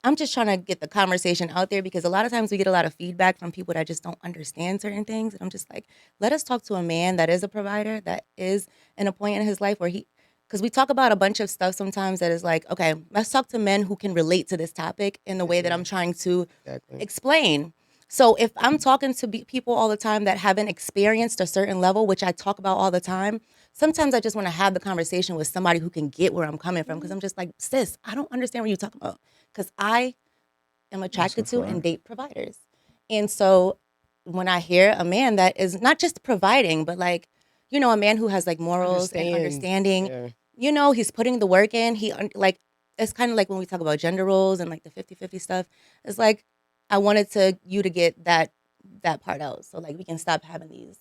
I'm just trying to get the conversation out there because a lot of times we get a lot of feedback from people that just don't understand certain things. And I'm just like, let us talk to a man that is a provider, that is in a point in his life where because we talk about a bunch of stuff sometimes that is like, okay, let's talk to men who can relate to this topic in the way that I'm trying to explain. So if I'm talking to people all the time that haven't experienced a certain level, which I talk about all the time, sometimes I just want to have the conversation with somebody who can get where I'm coming from. Because I'm just like, sis, I don't understand what you're talking about. Because I am attracted to and date providers. And so when I hear a man that is not just providing, but like, you know, a man who has like morals and understanding, Yeah. you know, he's putting the work in. Like, it's kind of like when we talk about gender roles and like the 50-50 stuff. It's like, I wanted you to get that part out. So like we can stop having these.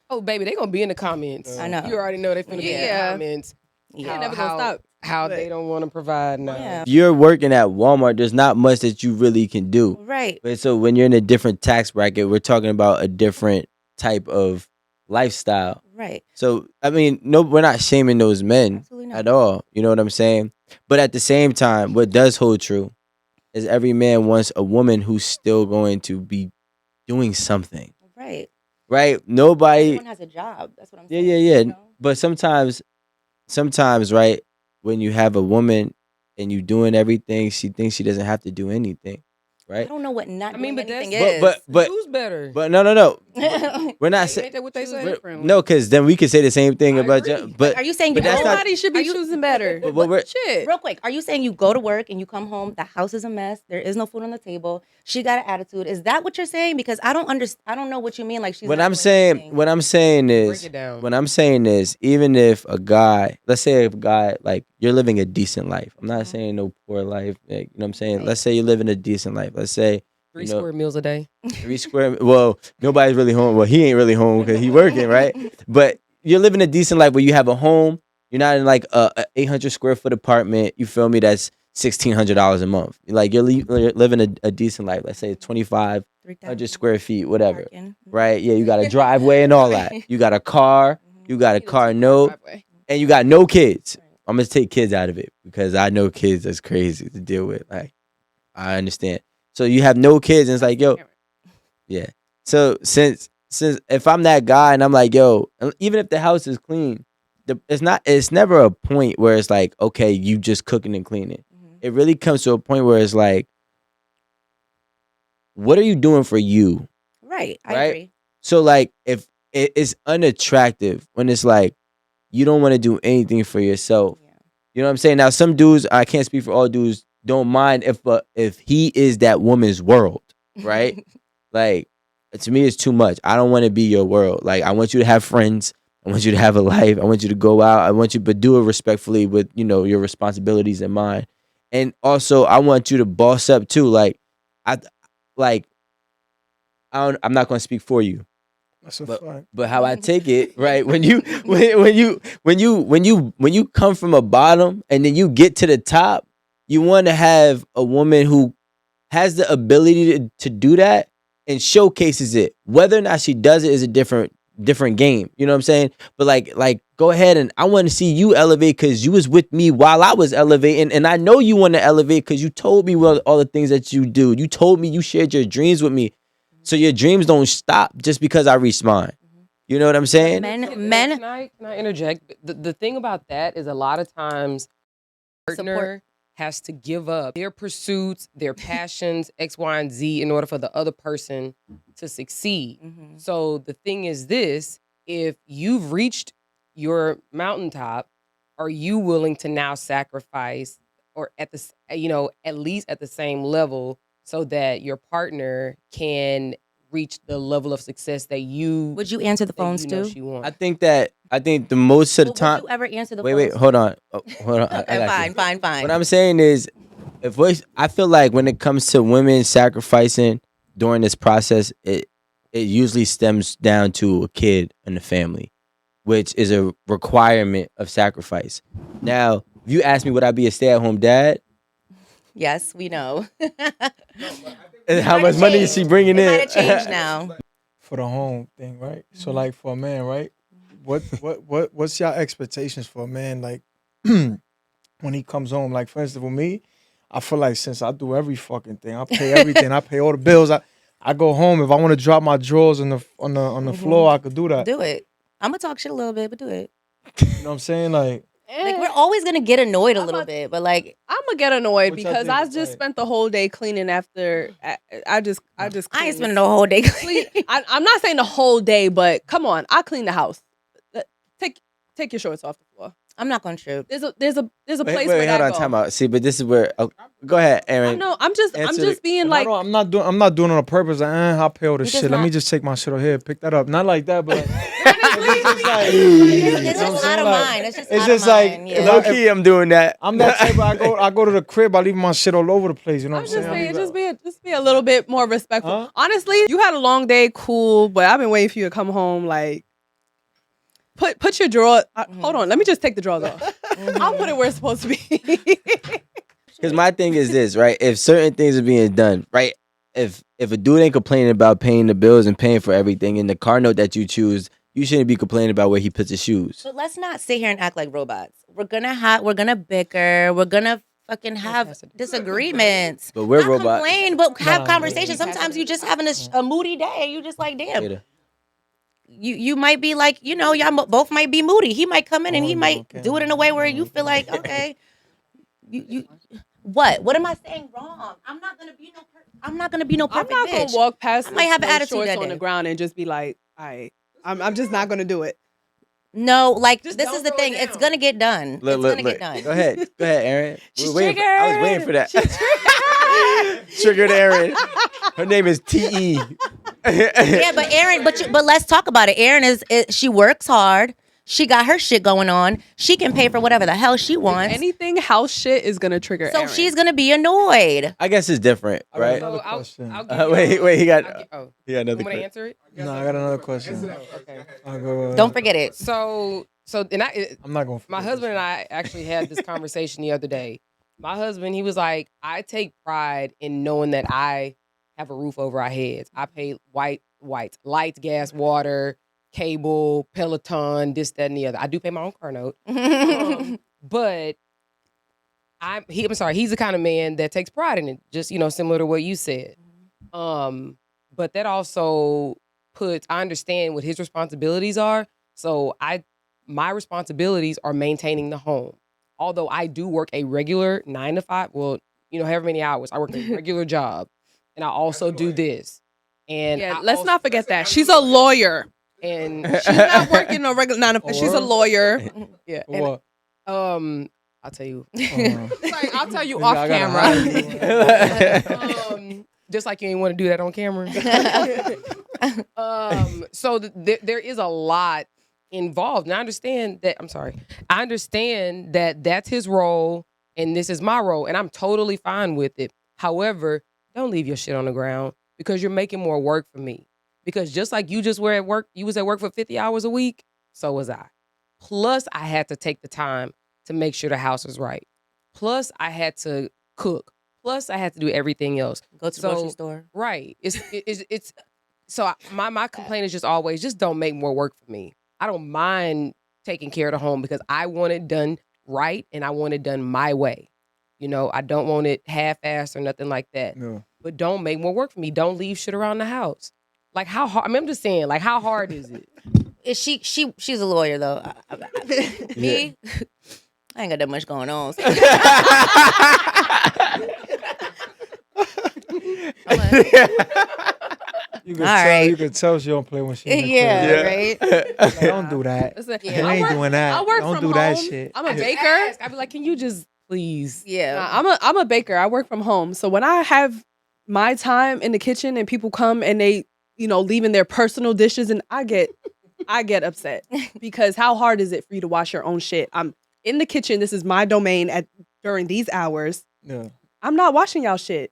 Oh, baby, they gonna be in the comments. I know. You already know they finna be in the Yeah. comments. Yeah. never gonna stop. How they don't want to provide now. Yeah. If you're working at Walmart, there's not much that you really can do. Right. But so when you're in a different tax bracket, we're talking about a different type of lifestyle. Right. So I mean, no, we're not shaming those men Absolutely not. at all. You know what I'm saying? But at the same time, what does hold true is every man wants a woman who's still going to be doing something. Right. Right? Nobody. Everyone has a job. That's what I'm Yeah, saying. yeah, yeah. you know? But sometimes, right, when you have a woman and you doing everything, she thinks she doesn't have to do anything, I right? don't know what not I mean, doing but anything that's- is. But Who's better? but no. We're not Ain't saying that what they say? differently. no, because then we could say the same thing I about agree. you. But are you saying but you that's go not- Nobody should be choosing better. But what we're- Shit. real quick? Are you saying you go to work and you come home, the house is a mess, there is no food on the table, she got an attitude? Is that what you're saying? Because I don't understand. I don't know what you mean. Like she's. what not I'm doing saying, anything. what I'm saying Break is, it down. what I'm saying is, even if a guy, let's say a guy, like you're living a decent life. I'm not saying no poor life. Like, you know what I'm saying? Right. Let's say you're living a decent life. Let's say 3 you know, square meals a day. 3 square. Well, nobody's really home. Well, he ain't really home because he working, right? But you're living a decent life where you have a home. You're not in like a 800 square foot apartment. You feel me? That's $1,600 a month. Like you're living a decent life. Let's say 2,500 3,000 square feet, whatever. parking. Right? Yeah, you got a driveway and all that. You got a car. You got a car note, and you got no kids. I'm gonna take kids out of it because I know kids is crazy to deal with. Like, I understand. So you have no kids, and it's like, yo, yeah. So since if I'm that guy and I'm like, yo, even if the house is clean, it's never a point where it's like, okay, you just cooking and cleaning. it really comes to a point where it's like, what are you doing for you? Right. I Right? agree. So like, if it's unattractive when it's like you don't want to do anything for yourself. Yeah. You know what I'm saying? Now, some dudes, I can't speak for all dudes, don't mind if he is that woman's world, right? Like, to me, it's too much. I don't want to be your world. Like, I want you to have friends. I want you to have a life. I want you to go out. I want you, but do it respectfully with, your responsibilities in mind. And also, I want you to boss up too. Like, I, like, I'm not going to speak for you. That's a fact. But how I take it, right? When you come from a bottom and then you get to the top, you want to have a woman who has the ability to do that and showcases it. Whether or not she does it is a different game. You know what I'm saying? But like go ahead, and I want to see you elevate because you was with me while I was elevating, and I know you want to elevate because you told me all the things that you do. You told me you shared your dreams with me. So your dreams don't stop just because I reach mine. You know what I'm saying? Men. Can I interject? The thing about that is a lot of times partner has to give up their pursuits, their passions, X, Y, and Z in order for the other person to succeed. Mhm. So the thing is this, if you've reached your mountaintop, are you willing to now sacrifice or at least at the same level so that your partner can reach the level of success that you Would you answer the phones know too? she wants? I think the most of the Would time. you ever answer the Wait, phones? hold on. Hold on. I Okay, got you. fine. What I'm saying is, I feel like when it comes to women sacrificing during this process, it usually stems down to a kid in the family, which is a requirement of sacrifice. Now, if you ask me, would I be a stay-at-home dad? Yes, we know. And how might much have money is she changed. bringing It in? might have changed now. For the home thing, right? So like for a man, right? What's your expectations for a man like when he comes home? Like for instance, with me, I feel like since I do every fucking thing, I pay everything, I pay all the bills. I go home if I want to drop my drawers on the floor, I could do that. Do it. I'm gonna talk shit a little bit, but do it. You know what I'm saying? Like Like we're always gonna get annoyed a little bit, but like I'm gonna get annoyed What y'all because think I is just right? spent the whole day cleaning after. I just I ain't cleaned. spending the whole day cleaning. I'm not saying the whole day, but come on, I clean the house. Take your shorts off the floor. I'm not gonna shoot. There's a place Wait, where hold that on, go. time out. See, but this is where. Oh, go ahead, Aaron. No, I'm just Answer being and like. I'm not doing it on purpose. Like, I'll pay all this Because shit. Let me not- just take my shit over here, pick that up. Not like that, but like, It's know what I'm just saying? out of Like, mine. It's just it's out just of like, mine. if Yeah. Low key, I'm doing that. I'm that type. I go to the crib. I leave my shit all over the place. You know what I'm I'm just saying? saying, just be a little bit more respectful. Huh? Honestly, you had a long day, cool, but I've been waiting for you to come home. Like, put your drawer. Hold on, let me just take the drawers off. I'll put it where it's supposed to be. Because my thing is this, right? If certain things are being done, right? If a dude ain't complaining about paying the bills and paying for everything in the car note that you choose, you shouldn't be complaining about where he puts his shoes. But let's not sit here and act like robots. We're gonna bicker. We're gonna fucking have disagreements. But we're Not robots. complain, but have Nah, conversations. Sometimes you just having a moody day, and you just like, damn. Jada. You might be like, y'all both might be moody. He might come in and he Oh, might okay. do it in a way where you feel like, okay, you what am I saying wrong? I'm not gonna be no I'm perfect not bitch. gonna walk past I might have an those attitude shorts that on day. the ground and just be like, I'm just not gonna do it. No, like Just this don't is the throw it thing. It's down. gonna get done. Look, It's look, gonna look. get done. Go ahead, Aaron. She's I was waiting for that. Triggered Aaron. Her name is T.E. Yeah, but Erin, but let's talk about it. Erin is she works hard. She got her shit going on. She can pay for whatever the hell she wants. Anything house shit is gonna trigger. So Aaron. she's gonna be annoyed. I guess it's different, I got right? another I'll question. give Wait, y'all- he got oh, another you want to question. answer it? No, I got another question. Okay. I'll go, Don't forget it. So I'm not going. my husband and I actually had this conversation the other day. My husband, he was like, I take pride in knowing that I have a roof over our heads. I pay lights, gas, water, cable, Peloton, this, that, and the other. I do pay my own car note. But he's the kind of man that takes pride in it, just, similar to what you said. But that also I understand what his responsibilities are. So my responsibilities are maintaining the home. although I do work a regular 9 to 5, well, however many hours, I work a regular job, and I also do this. And Yeah, I let's also- not forget that she's a lawyer. And She's not working a regular 9 to 5. She's a lawyer. yeah, For and, what? I'll tell you. It's like, I'll tell you Nigga, off I gotta camera. hide you. Just like you ain't want to do that on camera. So there is a lot involved, and I understand that. I'm sorry. I understand that that's his role, and this is my role, and I'm totally fine with it. However, don't leave your shit on the ground because you're making more work for me. Because just like you just were at work, you was at work for 50 hours a week, so was I. Plus, I had to take the time to make sure the house was right. Plus, I had to cook. Plus, I had to do everything else. Go to the grocery store. Right. It's so my complaint is just always just don't make more work for me. I don't mind taking care of the home because I want it done right and I want it done my way. I don't want it half-assed or nothing like that. No. But don't make more work for me. Don't leave shit around the house. Like how hard? I mean, I'm just saying, like how hard is it? Is she's a lawyer though. Me, I ain't got that much going on. So. You could All tell. right. You could tell she don't play when she. In the Yeah, crib. right. Like, don't do that. Listen, You Yeah. ain't doing that. I work Don't from do that home. shit. I'm a I just baker. ask. I'd be like, can you just please? Yeah. I'm a baker. I work from home. So when I have my time in the kitchen and people come and they, leaving their personal dishes and I get upset because how hard is it for you to wash your own shit? I'm in the kitchen. This is my domain during these hours. Yeah. I'm not washing y'all shit.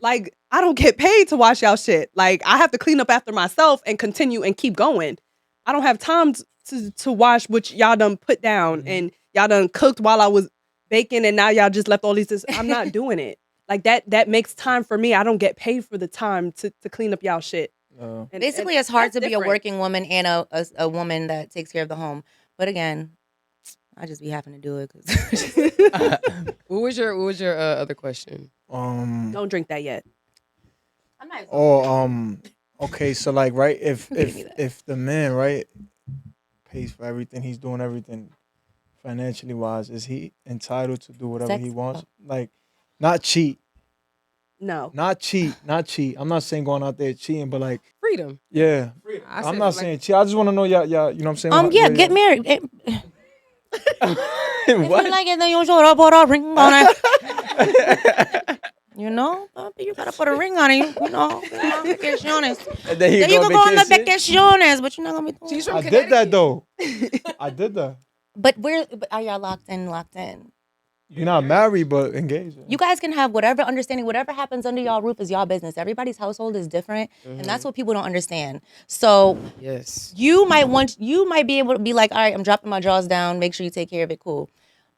Like, I don't get paid to wash y'all shit. Like, I have to clean up after myself and continue and keep going. I don't have time to wash what y'all done put down and y'all done cooked while I was baking and now y'all just left all these. I'm not doing it. Like, that makes time for me. I don't get paid for the time to clean up y'all shit. No. And- Basically, and it's hard that's to be a different. working woman and a woman that takes care of the home. But again, I just be having to do it because What was your other question? Don't drink that yet. I'm not. Okay, so like, right, if Give me that. if the man, right, pays for everything, he's doing everything financially wise, is he entitled to do whatever he Sex? wants? Like, not cheat, No. not cheat. I'm not saying going out there cheating, but like, Freedom. yeah, I I'm said, not like, saying cheat. I just want to know, yeah, you know what I'm saying? Yeah, get married. If What? you like it, then you should put a ring on it. Papi, you gotta put a ring on it. Vacaciones. And then he Then you go can go on the vacation. vacaciones, but you're not gonna be doing She's that. from I did that Connecticut. though. I did that. But are y'all locked in? You're not married, but engaged. You guys can have whatever understanding, whatever happens under y'all roof is y'all business. Everybody's household is different, and that's what people don't understand. So Yes. you might be able to be like, all right, I'm dropping my drawers down. Make sure you take care of it. Cool.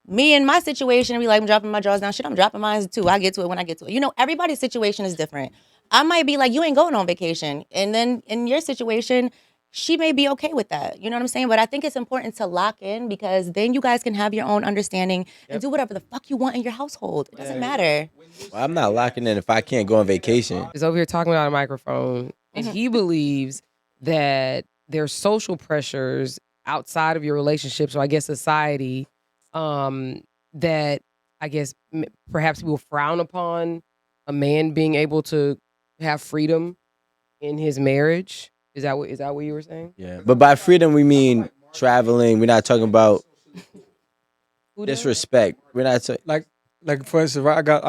Me in my situation, be like, I'm dropping my drawers down. Shit, I'm dropping mine too. I get to it when I get to it. Everybody's situation is different. I might be like, you ain't going on vacation, and then in your situation, she may be okay with that. You know what I'm saying? But I think it's important to lock in because then you guys can have your own understanding and do whatever the fuck you want in your household. It doesn't matter. Well, I'm not locking in if I can't go on vacation. Is over here talking about a microphone, and he believes that there's social pressures outside of your relationship, so I guess society, that I guess perhaps will frown upon a man being able to have freedom in his marriage. Is that what you were saying? Yeah, but by freedom we mean traveling. We're not talking about Who does? disrespect. We're not talking. Like for instance, right, I got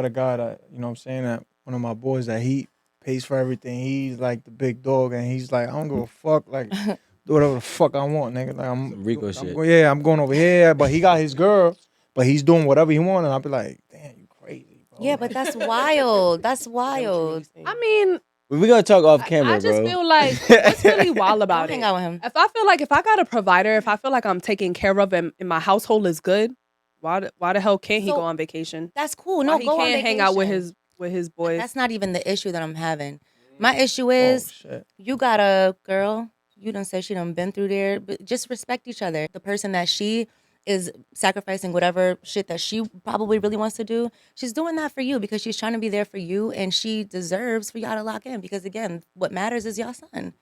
a guy that, you know what I'm saying, that one of my boys that he pays for everything. He's like the big dog, and he's like, I don't give a fuck. Like, do whatever the fuck I want, nigga. Like, Some Rico shit. I'm going over here, but he got his girl, but he's doing whatever he wants, and I'll be like, damn, you crazy, bro. Yeah, but that's wild. That's wild. I mean, We're gonna talk off camera, I just bro. feel like what's really wild about Don't it. hang out with him. If I feel like if I got a provider, if I feel like I'm taken care of and my household is good, why the hell can't he So, go on vacation? That's cool. No, Why he go on can't hang out with vacation. his boys. That's not even the issue that I'm having. My issue Oh, is shit. you got a girl. You done said she done been through there, but just respect each other. The person that she is sacrificing whatever shit that she probably really wants to do, she's doing that for you because she's trying to be there for you, and she deserves for y'all to lock in because again, what matters is y'all son.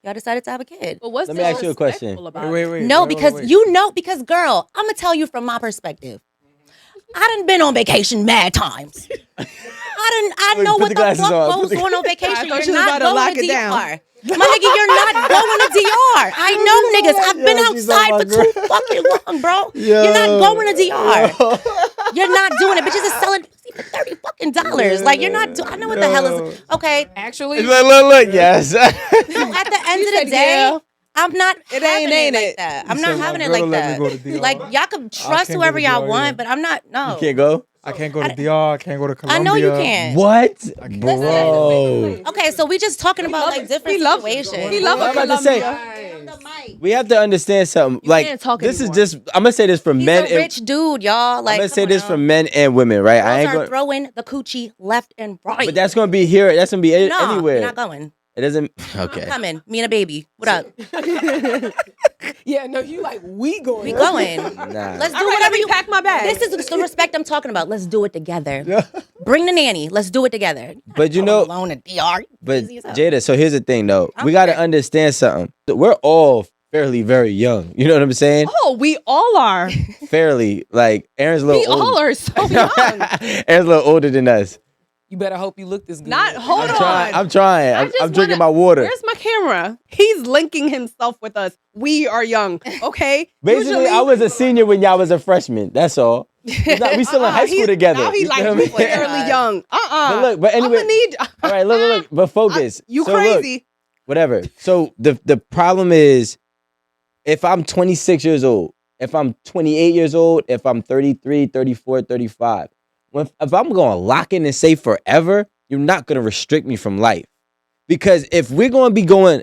Y'all decided to have a kid. But what's Let me ask you a question. disrespectful about Wait. it? No, wait, because wait. because girl, I'm gonna tell you from my perspective. I done been on vacation mad times. I Wait, know put what the the glasses fuck on, goes put the- on vacation. I thought You're she was not about to going lock to it down. DR. My nigga, you're not going to DR. I know niggas. I've been Yo, she's on outside my for too fucking long, bro. You're not going to DR. You're not doing it. Bitches are selling pussy for $30 Like you're not. I know what the hell is. Okay. Actually, Look, yes. So at the end of the day, yeah. I'm not It having ain't it like it. that. I'm He not said, "My having it girl like don't let me that. go to DR." Like y'all can trust can't go whoever to y'all DR want, either. but I'm not. No. You can't go? I can't go to DR. I can't go to Colombia. I know you can. What? can't. Bro. Okay, so we just talking about like different He loves situations. He love I'm a about to say, Colombia. we have to understand something. You Like, can't talk this anymore. is just, I'm going to say this for He's men a and rich dude, y'all. Like, I'm gonna say come this on for now. men and women, right? I Girls ain't are going, throwing the coochie left and right. but that's gonna be here. That's gonna be no, anywhere. you're not going. It doesn't. I'm Okay. coming. Me and a baby. What up? Yeah, no, you like we going. We going. Nah. Let's do All right, whatever let me you pack my bag. This is the respect I'm talking about. Let's do it together. Bring the nanny. Let's do it together. But you Going know, alone at DR. but Crazy as hell. Jada. So here's the thing, though. I'm We got to okay. understand something. We're all fairly very young. You know what I'm saying? Oh, we all are. Fairly. Like Aaron's a little We all older. are so young. Aaron's a little older than us. You better hope you look this good. Not hold I'm on. trying. I'm trying. I I'm, just I'm drinking wanna- my water. Where's my camera? He's linking himself with us. We are young. Okay. Basically, Usually- I was a senior when y'all was a freshman. That's all. We still in high school together. Now he You like feel me? fairly young. But look, but anyway, I'm gonna need. all right, look. But focus. You So look, crazy? whatever. So the problem is, if I'm 26 years old, if I'm 28 years old, if I'm 33, 34, 35, if I'm going to lock in and say forever, you're not going to restrict me from life. Because if we're going to be going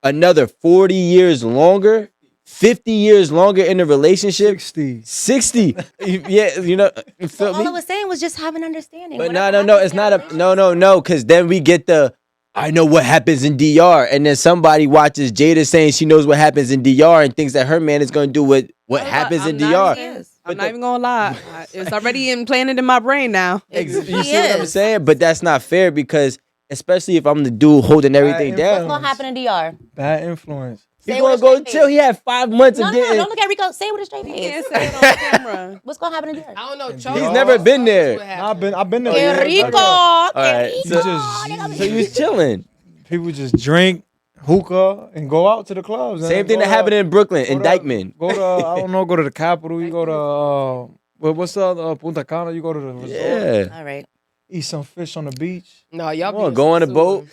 another 40 years longer, 50 years longer in a relationship, 60, yeah, you know, you feel All I me? was saying was just have an understanding. But Whatever no, happens it's in not your a, no, because then we get the, I know what happens in DR, and then somebody watches Jada saying she knows what happens in DR and thinks that her man is going to do what happens in DR. I'm not even gonna lie. It's already implanted in my brain now. You see He what I'm is. saying? But that's not fair because, especially if I'm the dude holding everything Right, down, What's gonna happen in DR? Bad influence. he's Say it going with to a go straight chill. face. He had 5 months No, of no, getting. don't look at Rico. Say it with a straight You face. can't say it on camera. What's gonna happen in DR? I don't know. He's He's never been there. Nah, I've been there. Que before. rico. All Que right, rico. so you was chilling. People just drink, hookah, and go out to the clubs. and Same thing go that happened in Brooklyn, go in to- Dykeman. Go to I don't know. Go to the Capitol. You go to what's the other Punta Cana? You go to the resort. Yeah. All right. Eat some fish on the beach. No, y'all Come on, be go on a boat.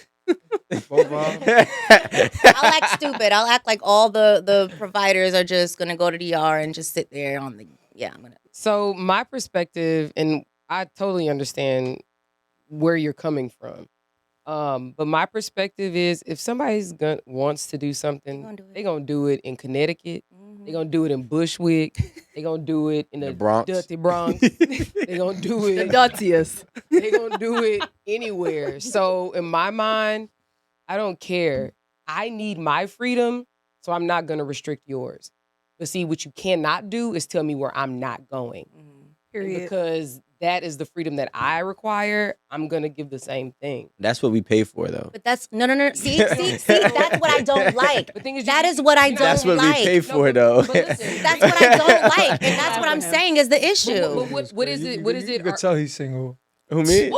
Boat vibe. I'll act stupid. I'll act like all the providers are just gonna go to DR and just sit there on the. Yeah, I'm gonna. So my perspective, and I totally understand where you're coming from. But my perspective is, if somebody's wants to do something, Gonna do it. they're gonna do it in Connecticut. Mhm. They're gonna do it in Bushwick. They're gonna do it in The the Bronx. dirty Bronx. They're gonna do The it. dirtiest. They're gonna do it anywhere. So in my mind, I don't care. I need my freedom, so I'm not gonna restrict yours. But see, what you cannot do is tell me where I'm not going. Mhm. And Period. because that is the freedom that I require, I'm gonna give the same thing. That's what we pay for, though. But that's no. See. That's what I don't like. The thing is, That is what I don't That's what like. we pay No, for, but- though. but listen. That's what I don't like, and that's what I'm saying is the But issue. what is it? What is You it? could tell he's single. Who, me?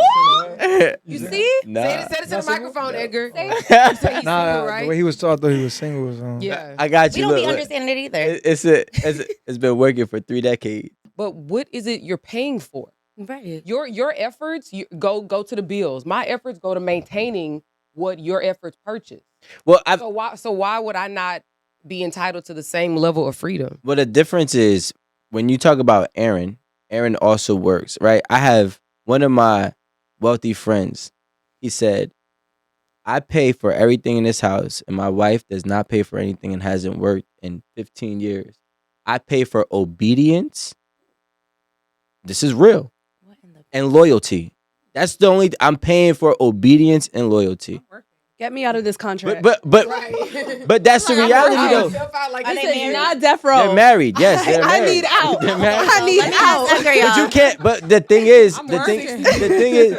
You see? Nah. Say it to the Not single? microphone, Edgar. Say You say he's single, Nah, right? the way he was taught, I thought he was single. Was, Yeah. I got We you. don't be Look, understanding it either. it's been working for 3 decades. But what is it you're paying for? Right. Your efforts go to the bills. My efforts go to maintaining what your efforts purchase. Well, So why would I not be entitled to the same level of freedom? well, the difference is when you talk about Aaron also works, right? I have one of my wealthy friends. He said, I pay for everything in this house, and my wife does not pay for anything and hasn't worked in 15 years. I pay for obedience. This is real. What in the And loyalty. That's the only, I'm paying for obedience and loyalty. Get me out of this contract. But that's the reality though. This is not death row. They're married. Yes, they're I married. need out. They're married. I need Let me ask out. Edgar, But y'all. you can't. But the thing is, I'm the working. thing is,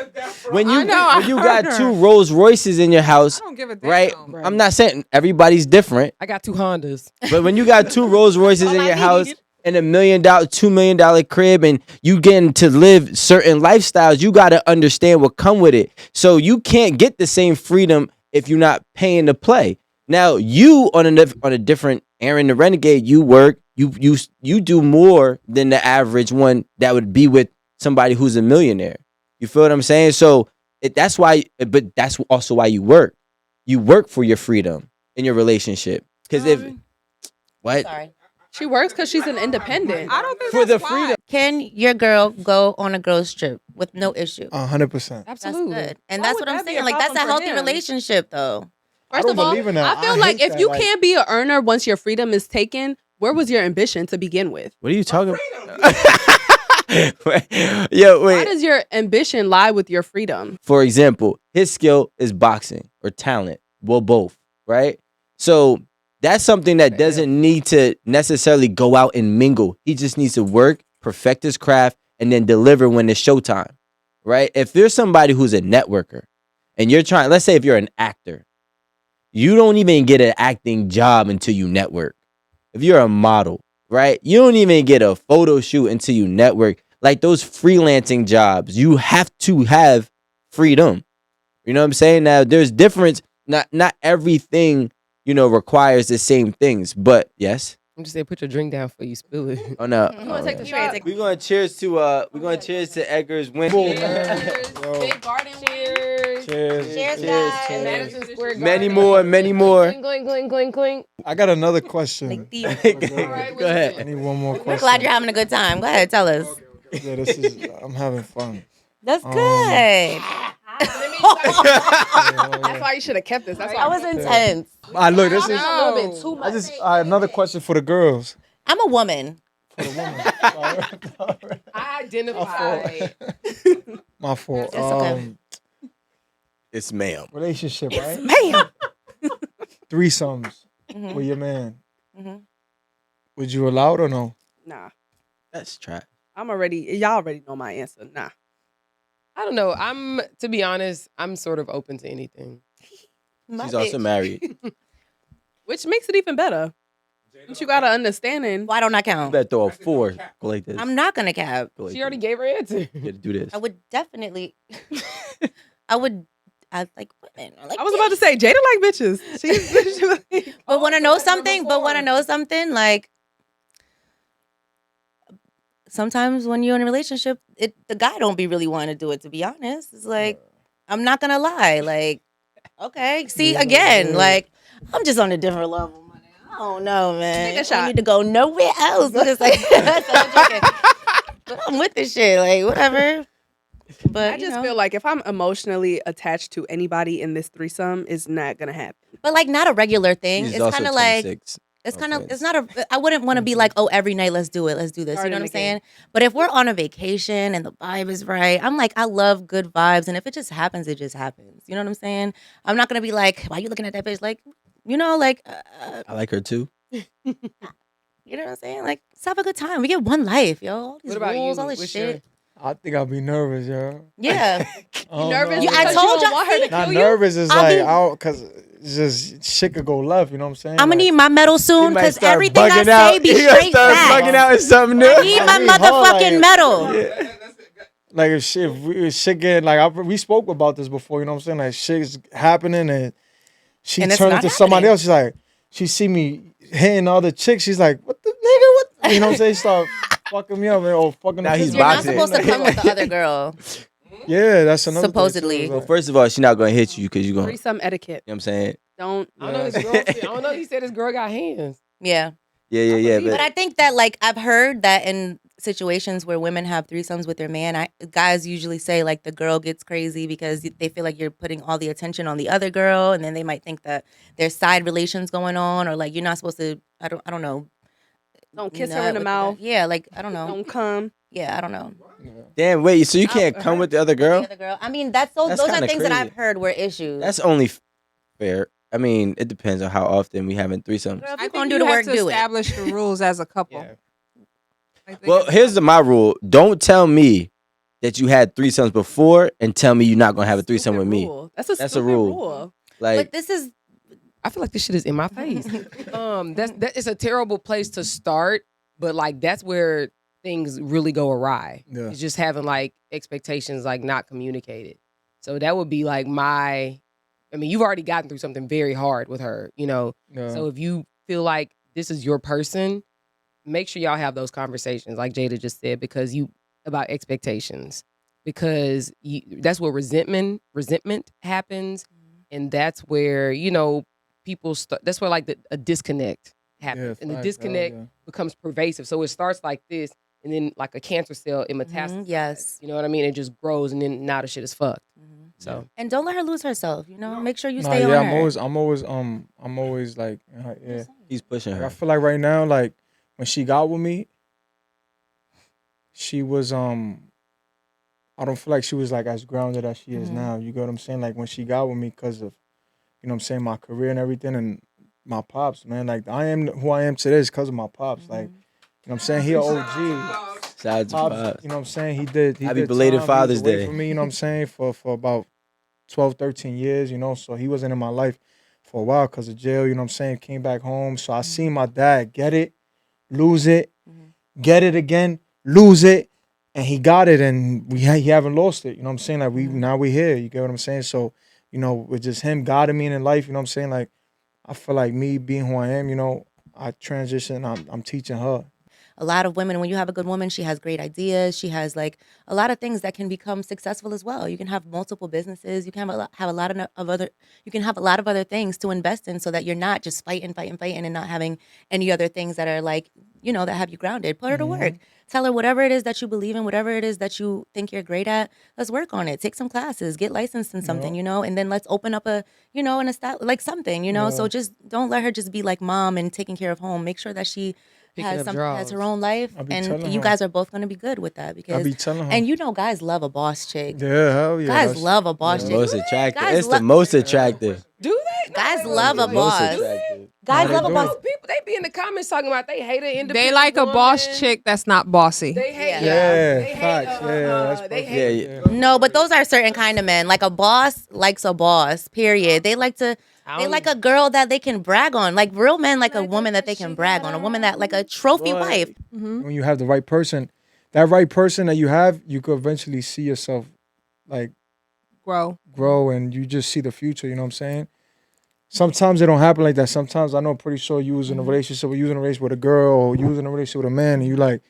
when you got heard two her. Rolls Royces in your house, I don't give a damn. right? I'm not saying everybody's different, I got 2 Hondas. but when you got two Rolls Royces in All I your house need. and $1 million, $2 million crib, and you getting to live certain lifestyles, you got to understand what come with it. So you can't get the same freedom if you're not paying to play. Now you on a different Erin the Renegade, you work, you do more than the average one that would be with somebody who's a millionaire. You feel what I'm saying? So that's why, but that's also why you work. You work for your freedom in your relationship. Because if what? Sorry. She works because she's an independent. I don't think For that's the freedom. Can your girl go on a girl's trip with no issue? 100%. That's Absolutely. good. And Why that's would what I'm that be saying. a Like, that's a problem for healthy him? relationship, though. I First don't of all, believe in that. I feel I like hate if that, you like- can't be an earner once your freedom is taken, where was your ambition to begin with? What are you talking about? Yo, Why wait. does your ambition lie with your freedom? For example, his skill is boxing or talent. Well, both, right? So that's something that doesn't need to necessarily go out and mingle. He just needs to work, perfect his craft, and then deliver when it's showtime, right? If there's somebody who's a networker and you're trying, let's say if you're an actor, you don't even get an acting job until you network. If you're a model, right? You don't even get a photo shoot until you network. Like those freelancing jobs, you have to have freedom. You know what I'm saying? Now there's difference. Not everything, requires the same things. But yes. I'm just saying, put your drink down before you spill it. Oh no. You want to take the shades? We're gonna cheers to Edgar's win. Big garden Cheers. Cheers, guys. Madison Square Many Garden. more. Clink. I got another question. Like the- Go ahead. I need one more question. We're glad you're having a good time. Go ahead, tell us. Yeah, I'm having fun. That's good. That's why you should have kept this. That's why That was intense. Look, this is a little bit too much. another question for the girls. I'm a woman. For the women. I identify. My fault. It's okay. It's ma'am. Relationship, right? Man. Threesomes Mhm. with your man. Mhm. Would you allow it or no? Nah, That's trash. y'all already know my answer. Nah. I don't know. To be honest, I'm sort of open to anything. My She's also bitch. married. Which makes it even better. But you got to understanding. Why don't I You count? better throw a 4. Go like this. I'm not gonna cap. Go like She already this. gave her answer. You gotta do this. I would definitely. I like women. I was about to say, Jada like bitches. She's But want to know something? Like, sometimes when you're in a relationship, the guy don't be really wanting to do it. To be honest, it's like I'm not gonna lie. Like, okay, see again, like I'm just on a different level. Man. I don't know, man. Take a I shot. need to go nowhere else. But it's like, I'm joking. But I'm with this shit. Like, whatever. But I just feel like if I'm emotionally attached to anybody in this threesome, it's not gonna happen. but like not a regular thing. She's It's also kind of like. 26. It's No kind of, offense. it's not a, I wouldn't want to be like, oh, every night, let's do it. Let's do this. Starting You know what I'm again. saying? But if we're on a vacation and the vibe is right, I'm like, I love good vibes. And if it just happens, it just happens. You know what I'm saying? I'm not going to be like, why you looking at that bitch? Like, I like her too. you know what I'm saying? Like, let's have a good time. We get one life, yo. All these What about rules, you? all this What's shit. I think I'll be nervous, yo. Yeah. You Nervous? You- I because told you don't y'all- want her to Not kill you. nervous is I'll like, be- out because it's just shit could go left. You know what I'm saying? I'm going to Like, need my medal soon He might because start everything I bugging say out. be He gonna straight start facts. bugging out in something new. I need my Really hard, motherfucking like- medal. like if shit get like we spoke about this before. You know what I'm saying? Like shit's happening and she And it's turned not into somebody happening. else. She's like, she see me hitting other chicks. She's like, what the nigga? What? You know what I'm saying? She start fucking me up or fucking. Now the he's kids. You're not boxing. supposed to come with the other girl. Yeah, that's another thing, too. Supposedly. It's Well, like- first of all, she's not gonna hit you because you're gonna. You know Threesome etiquette. what I'm saying? Don't. I don't know. I don't know. He said this girl got hands. Yeah. Yeah. But I think that, like, I've heard that in situations where women have threesomes with their man, guys usually say, like, the girl gets crazy because they feel like you're putting all the attention on the other girl, and then they might think that there's side relations going on, or, like, you're not supposed to, I don't know. Don't kiss nut her in the with mouth. Yeah, like, I don't know. Don't come. Yeah, I don't know. Damn, wait. So you can't come with the other girl? The other girl. I mean, those That's are kinda things that crazy. I've heard were issues. That's only. Fair. I mean, it depends on how often we having threesomes. Girl, if I you think gonna you do the have work, to do it. establish the rules as a couple. Yeah. Like, they Well, have- here's my rule. Don't tell me that you had threesomes before and tell me you're not gonna have a threesome Stupid with me. rule. That's a That's a stupid rule. rule. Like, But this is I feel like this shit is in my face. That is a terrible place to start, but like that's where things really go awry. Yeah. It's just having like expectations like not communicated. So that would be like you've already gotten through something very hard with her, you know. Yeah. So if you feel like this is your person, make sure y'all have those conversations, like Jada just said, about expectations, because that's where resentment happens, and that's where people start. That's where like a disconnect happens, and the facts, hell disconnect yeah. becomes pervasive. So it starts like this, and then like a cancer cell, it metastasizes. yes. You know what I mean? It just grows, and then now the shit is fucked. So And don't let her lose herself. You know, make sure you Nah, stay yeah, on her. I'm always like, yeah. he's pushing Like, I her. feel like right now, like when she got with me, she was I don't feel like she was like as grounded as she is now. You get what I'm saying? Like when she got with me because of, you know what I'm saying, my career and everything and my pops, man. Like I am who I am today is because of my pops. Like, you know what I'm saying? He a OG. Shout out to Pops, Pops. you know what I'm saying? He did Happy did belated time. He was Father's away Day. from me, you know what I'm saying, for about 12, 13 years, you know. So he wasn't in my life for a while because of jail, you know what I'm saying? Came back home. So I seen my dad get it, lose it, get it again, lose it, and he got it, and he haven't lost it. You know what I'm saying? Like now we here. You get what I'm saying? So, you know, with just him guiding me in life, you know what I'm saying? Like I feel like me being who I am, you know, I transition. I'm teaching her. A lot of women, when you have a good woman, she has great ideas. She has like a lot of things that can become successful as well. You can have multiple businesses. You can have a lot of other. You can have a lot of other things to invest in, so that you're not just fighting, and not having any other things that are like that have you grounded. Put her to work. Tell her whatever it is that you believe in, whatever it is that you think you're great at. Let's work on it. Take some classes. Get licensed in something, and then let's open up an like something, So just don't let her just be like mom and taking care of home. Make sure that she Picking has up has her draws. own life, I be and telling you her. guys are both going to be good with that I because be telling her. and guys love a boss chick. Yeah, hell yeah. Guys that's- love a boss The chick. most attractive. Guys It's the lo- most attractive. Do they? Guys No, love a The most boss. attractive. Guys Nah, love they a do. boss. People, they be in the comments talking about they hate an independent They like a boss woman. chick that's not bossy. They hate, Yeah, they hate, facts. Yeah, that's they perfect. hate. Yeah, No, but those are certain kind of men. Like a boss likes a boss. Period. They like to. I They don't- like a girl that they can brag on. Like real men like a woman that they can brag on. A woman that like a trophy wife. When you have the right person, that right person that you have, you could eventually see yourself like Grow. grow and you just see the future, you know what I'm saying? Sometimes it don't happen like that. Sometimes I know pretty sure you was in a relationship or you was in a relationship with a girl or you was in a relationship with a man and you like,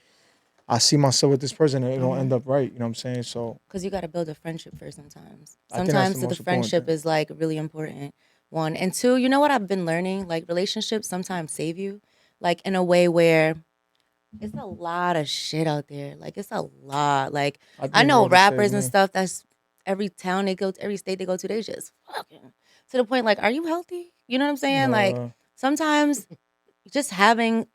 I see myself with this person and it don't end up right, you know what I'm saying? So Because you got to build a friendship first sometimes. I think that's Sometimes the the most important friendship thing. is like really important. One. And two, you know what I've been learning? Like relationships sometimes save you. Like in a way where it's a lot of shit out there. Like it's a lot. Like I think know love will save rappers and me. stuff that's every town they go to, every state they go to, they just fucking to the point like, are you healthy? You know what I'm saying? Like Uh, sometimes just having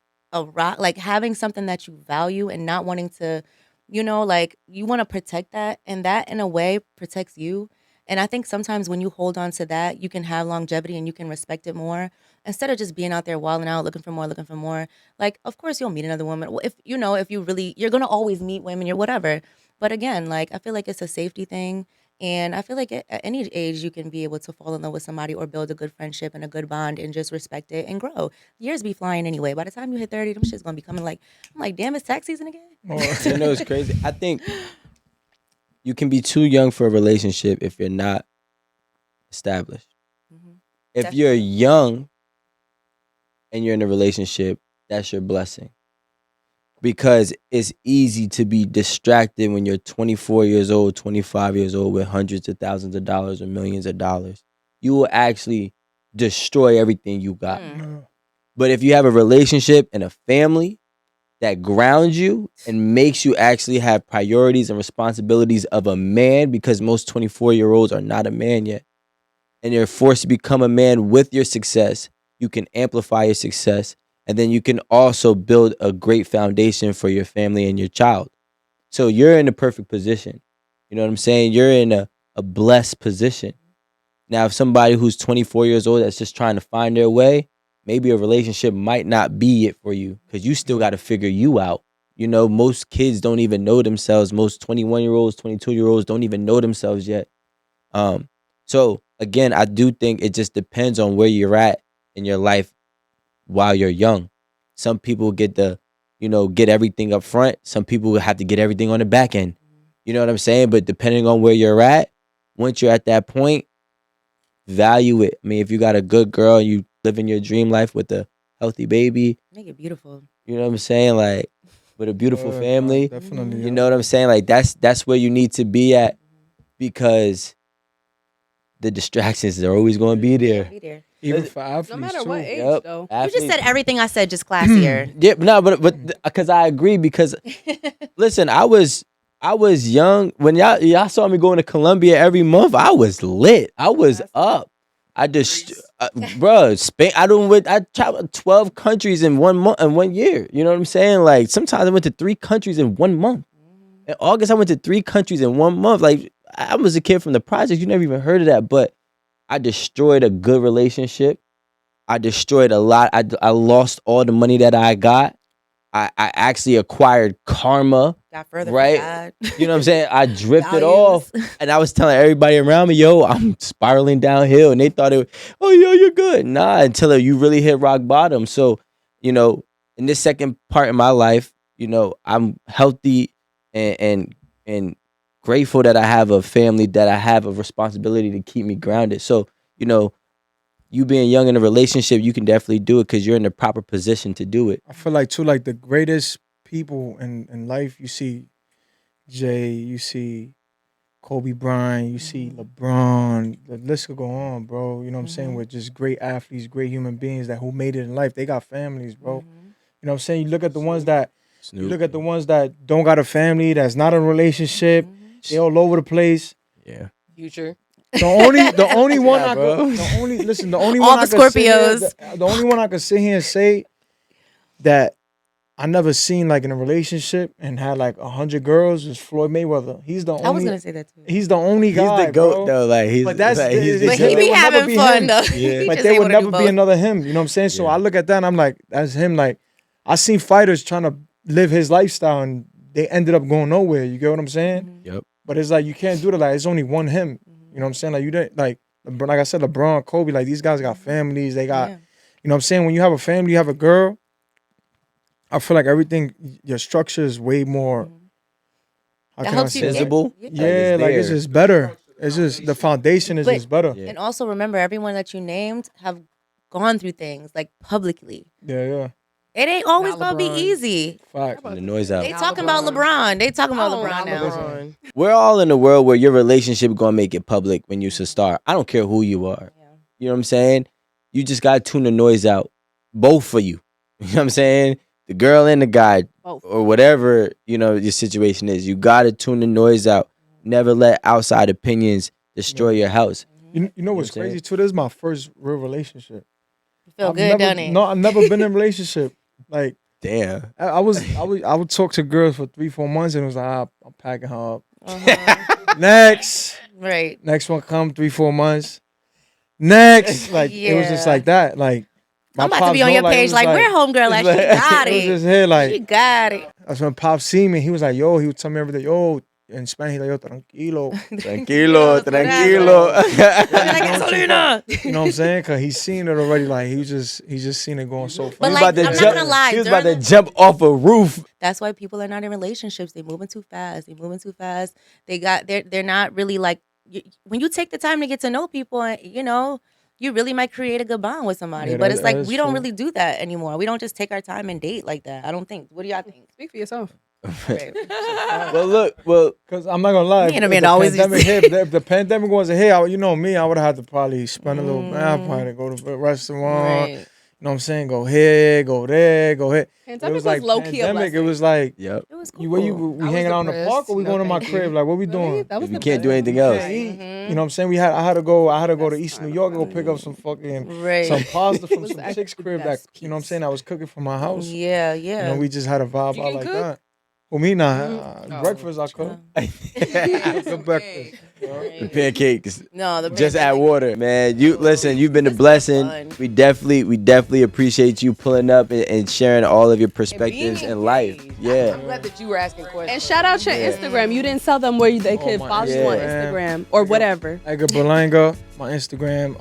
having something that you value and not wanting to, like you want to protect that, and that in a way protects you. And I think sometimes when you hold on to that, you can have longevity and you can respect it more instead of just being out there wilding out, looking for more, looking for more. Like, of course, you'll meet another woman. Well, if you really, you're gonna always meet women, you're whatever. But again, like I feel like it's a safety thing. And I feel like at any age you can be able to fall in love with somebody or build a good friendship and a good bond and just respect it and grow. Years be flying anyway. By the time you hit 30, them shit's gonna be coming like, I'm like, damn, it's tax season again. You know it's crazy. I think you can be too young for a relationship if you're not established. If you're young and you're in a relationship, that's your blessing. Because it's easy to be distracted when you're 24 years old, 25 years old with hundreds of thousands of dollars or millions of dollars. You will actually destroy everything you got. But if you have a relationship and a family that grounds you and makes you actually have priorities and responsibilities of a man, because most 24-year-olds are not a man yet, and you're forced to become a man with your success, you can amplify your success, and then you can also build a great foundation for your family and your child. So you're in the perfect position. You know what I'm saying? You're in a blessed position. Now, if somebody who's 24 years old that's just trying to find their way, maybe a relationship might not be it for you because you still got to figure you out. You know, most kids don't even know themselves. Most 21-year-olds, 22-year-olds don't even know themselves yet. So again, I do think it just depends on where you're at in your life while you're young. Some people get get everything up front. Some people have to get everything on the back end. You know what I'm saying? But depending on where you're at, once you're at that point, value it. I mean, if you got a good girl and you living your dream life with a healthy baby, Make it beautiful. you know what I'm saying? Like with a beautiful Yeah, family, definitely. you know what I'm saying? Like that's where you need to be at because the distractions are always going to be there. Be there. Even for athletes No matter too. what age, Yep. though. You just said everything I said, just classier. Yeah, no, but because I agree because listen, I was young when y'all saw me going to Colombia every month. I was lit. I was up. I just, bro, Spain. I traveled 12 countries in 1 month in 1 year. You know what I'm saying? Like sometimes I went to 3 countries in 1 month. In August, I went to 3 countries in 1 month. Like I was a kid from the projects. You never even heard of that, but I destroyed a good relationship. I destroyed a lot. I lost all the money that I got. I actually acquired karma. Got further Right? from God. You know what I'm saying? I drifted Values. off. And I was telling everybody around me, yo, I'm spiraling downhill. And they thought, oh, yo, you're good. Nah, until you really hit rock bottom. So, in this second part of my life, I'm healthy and grateful that I have a family, that I have a responsibility to keep me grounded. So, you being young in a relationship, you can definitely do it because you're in the proper position to do it. I feel like too, like the greatest people in life, you see Jay, you see Kobe Bryant, you see LeBron, the list could go on, bro. You know what I'm saying? With just great athletes, great human beings who made it in life. They got families, bro. You know what I'm saying? You look at the ones that don't got a family, that's not in a relationship, they all over the place. Yeah. Future. The only one Yeah, I bro. could, the only All one the I could sit here, Scorpios. the only one I could sit here and say that I never seen like in a relationship and had like 100 girls is Floyd Mayweather. He's the only. I was gonna say that too. He's the only guy. He's the GOAT, bro. though. Like, he's, But that's like, he's the But They he GOAT. be would never having be fun him. though. Yeah. He But just there would able to do never be both. another him. You know what I'm saying? So Yeah. I look at that and I'm like, that's him. Like I seen fighters trying to live his lifestyle and they ended up going nowhere. You get what I'm saying? Yep. But it's like you can't do that. Like it's only one him. You know what I'm saying? Like you didn't like I said, LeBron, Kobe. Like these guys got families. They got, Yeah. you know what I'm saying? When you have a family, you have a girl. I feel like everything, your structure is way more. How That can I helps you say? get- Visible. Yeah, like it's there. just better. It's just the foundation is But- just better. Yeah. And also remember, everyone that you named have gone through things like publicly. Yeah. It ain't always Not gonna be LeBron. easy. Fact. The noise out. They Not talking about LeBron. LeBron. They talking about Oh, LeBron not now. LeBron. We're all in a world where your relationship gonna make it public when you a star. I don't care who you are. Yeah. You know what I'm saying? You just gotta tune the noise out. Both for you. You know what I'm saying? The girl and the guy, Both. or whatever, your situation is. You gotta tune the noise out. Never let outside opinions destroy your house. You know what's what I'm saying? crazy too? This is my first real relationship. You feel I've good, never, doesn't it? No, I've never been in a relationship. Like Damn. I would talk to girls for 3-4 months and it was like, I'm packing her up. Uh-huh. Next Right. one come 3-4 months. Next, like it was just Yeah. like that. Like my I'm about to pops be on know, your it page was like, where homegirl at? She got it was it. just here She like got it. that's when Pops see me. He was like, yo, he would tell me every day, yo, in Spanish, he like, yo, tranquilo. Tranquilo, That's what tranquilo. Like gasolina. You know what I'm saying? Cause he's seen it already. Like he's just seen it going so fast. But He like, about to I'm not jump- gonna lie. He was about during to jump off a roof. That's why people are not in relationships. They moving too fast. They're not really like when you take the time to get to know people, and you really might create a good bond with somebody. Yeah, but that- it's like that is we don't true. really do that anymore. We don't just take our time and date like that. I don't think. What do y'all think? Speak for yourself. Right. Well, Cause I'm not gonna lie. Me and if Amanda the always used pandemic to- hit, if the pandemic wasn't here, you know me, I would have had to probably spend a little man, probably go to a restaurant. Right. You know what I'm saying? Go here, go there, go here. Pandemic It was like low-key a pandemic. It blessing. was like, yep. It was cool. we I was hanging out in the park or we depressed. going to my No, thank crib? you. Like, what we Really? doing? That was You the can't do best. anything else. Can't eat. Mhm. You know what I'm saying? I had to go to Best East New time York of and go the pick year. up some fucking Right. some pasta from was some actually chick's the crib that best you know what I'm piece. saying I was cooking from my house. Yeah. You know, we just had a vibe You out can like cook? that. Well, me nah. Oh. Breakfast I cook. Good breakfast. The pancakes. No, the Just pancakes. add water, man. You listen. You've been a This was blessing. fun. We definitely appreciate you pulling up and sharing all of your perspectives being in life. engaged. Yeah. I'm glad that you were asking questions. And shout out your Yeah. Instagram. You didn't tell them where they could my follow you on Instagram. Instagram or whatever. Edgar Berlanga, my Instagram,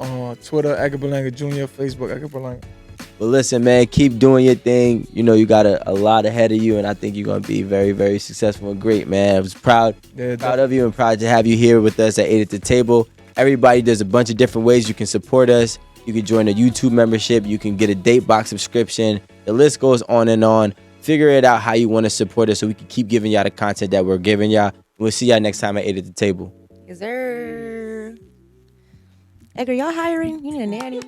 Twitter, Edgar Berlanga Jr., Facebook, Edgar Berlanga. But listen, man, keep doing your thing. You know, you got a lot ahead of you, and I think you're gonna be very, very successful and great, man. I was proud of you and proud to have you here with us at 8 at the Table. Everybody, there's a bunch of different ways you can support us. You can join a YouTube membership. You can get a date box subscription. The list goes on and on. Figure it out how you want to support us so we can keep giving y'all the content that we're giving y'all. We'll see y'all next time at 8 at the Table. Is there Edgar, y'all hiring? You need a nanny?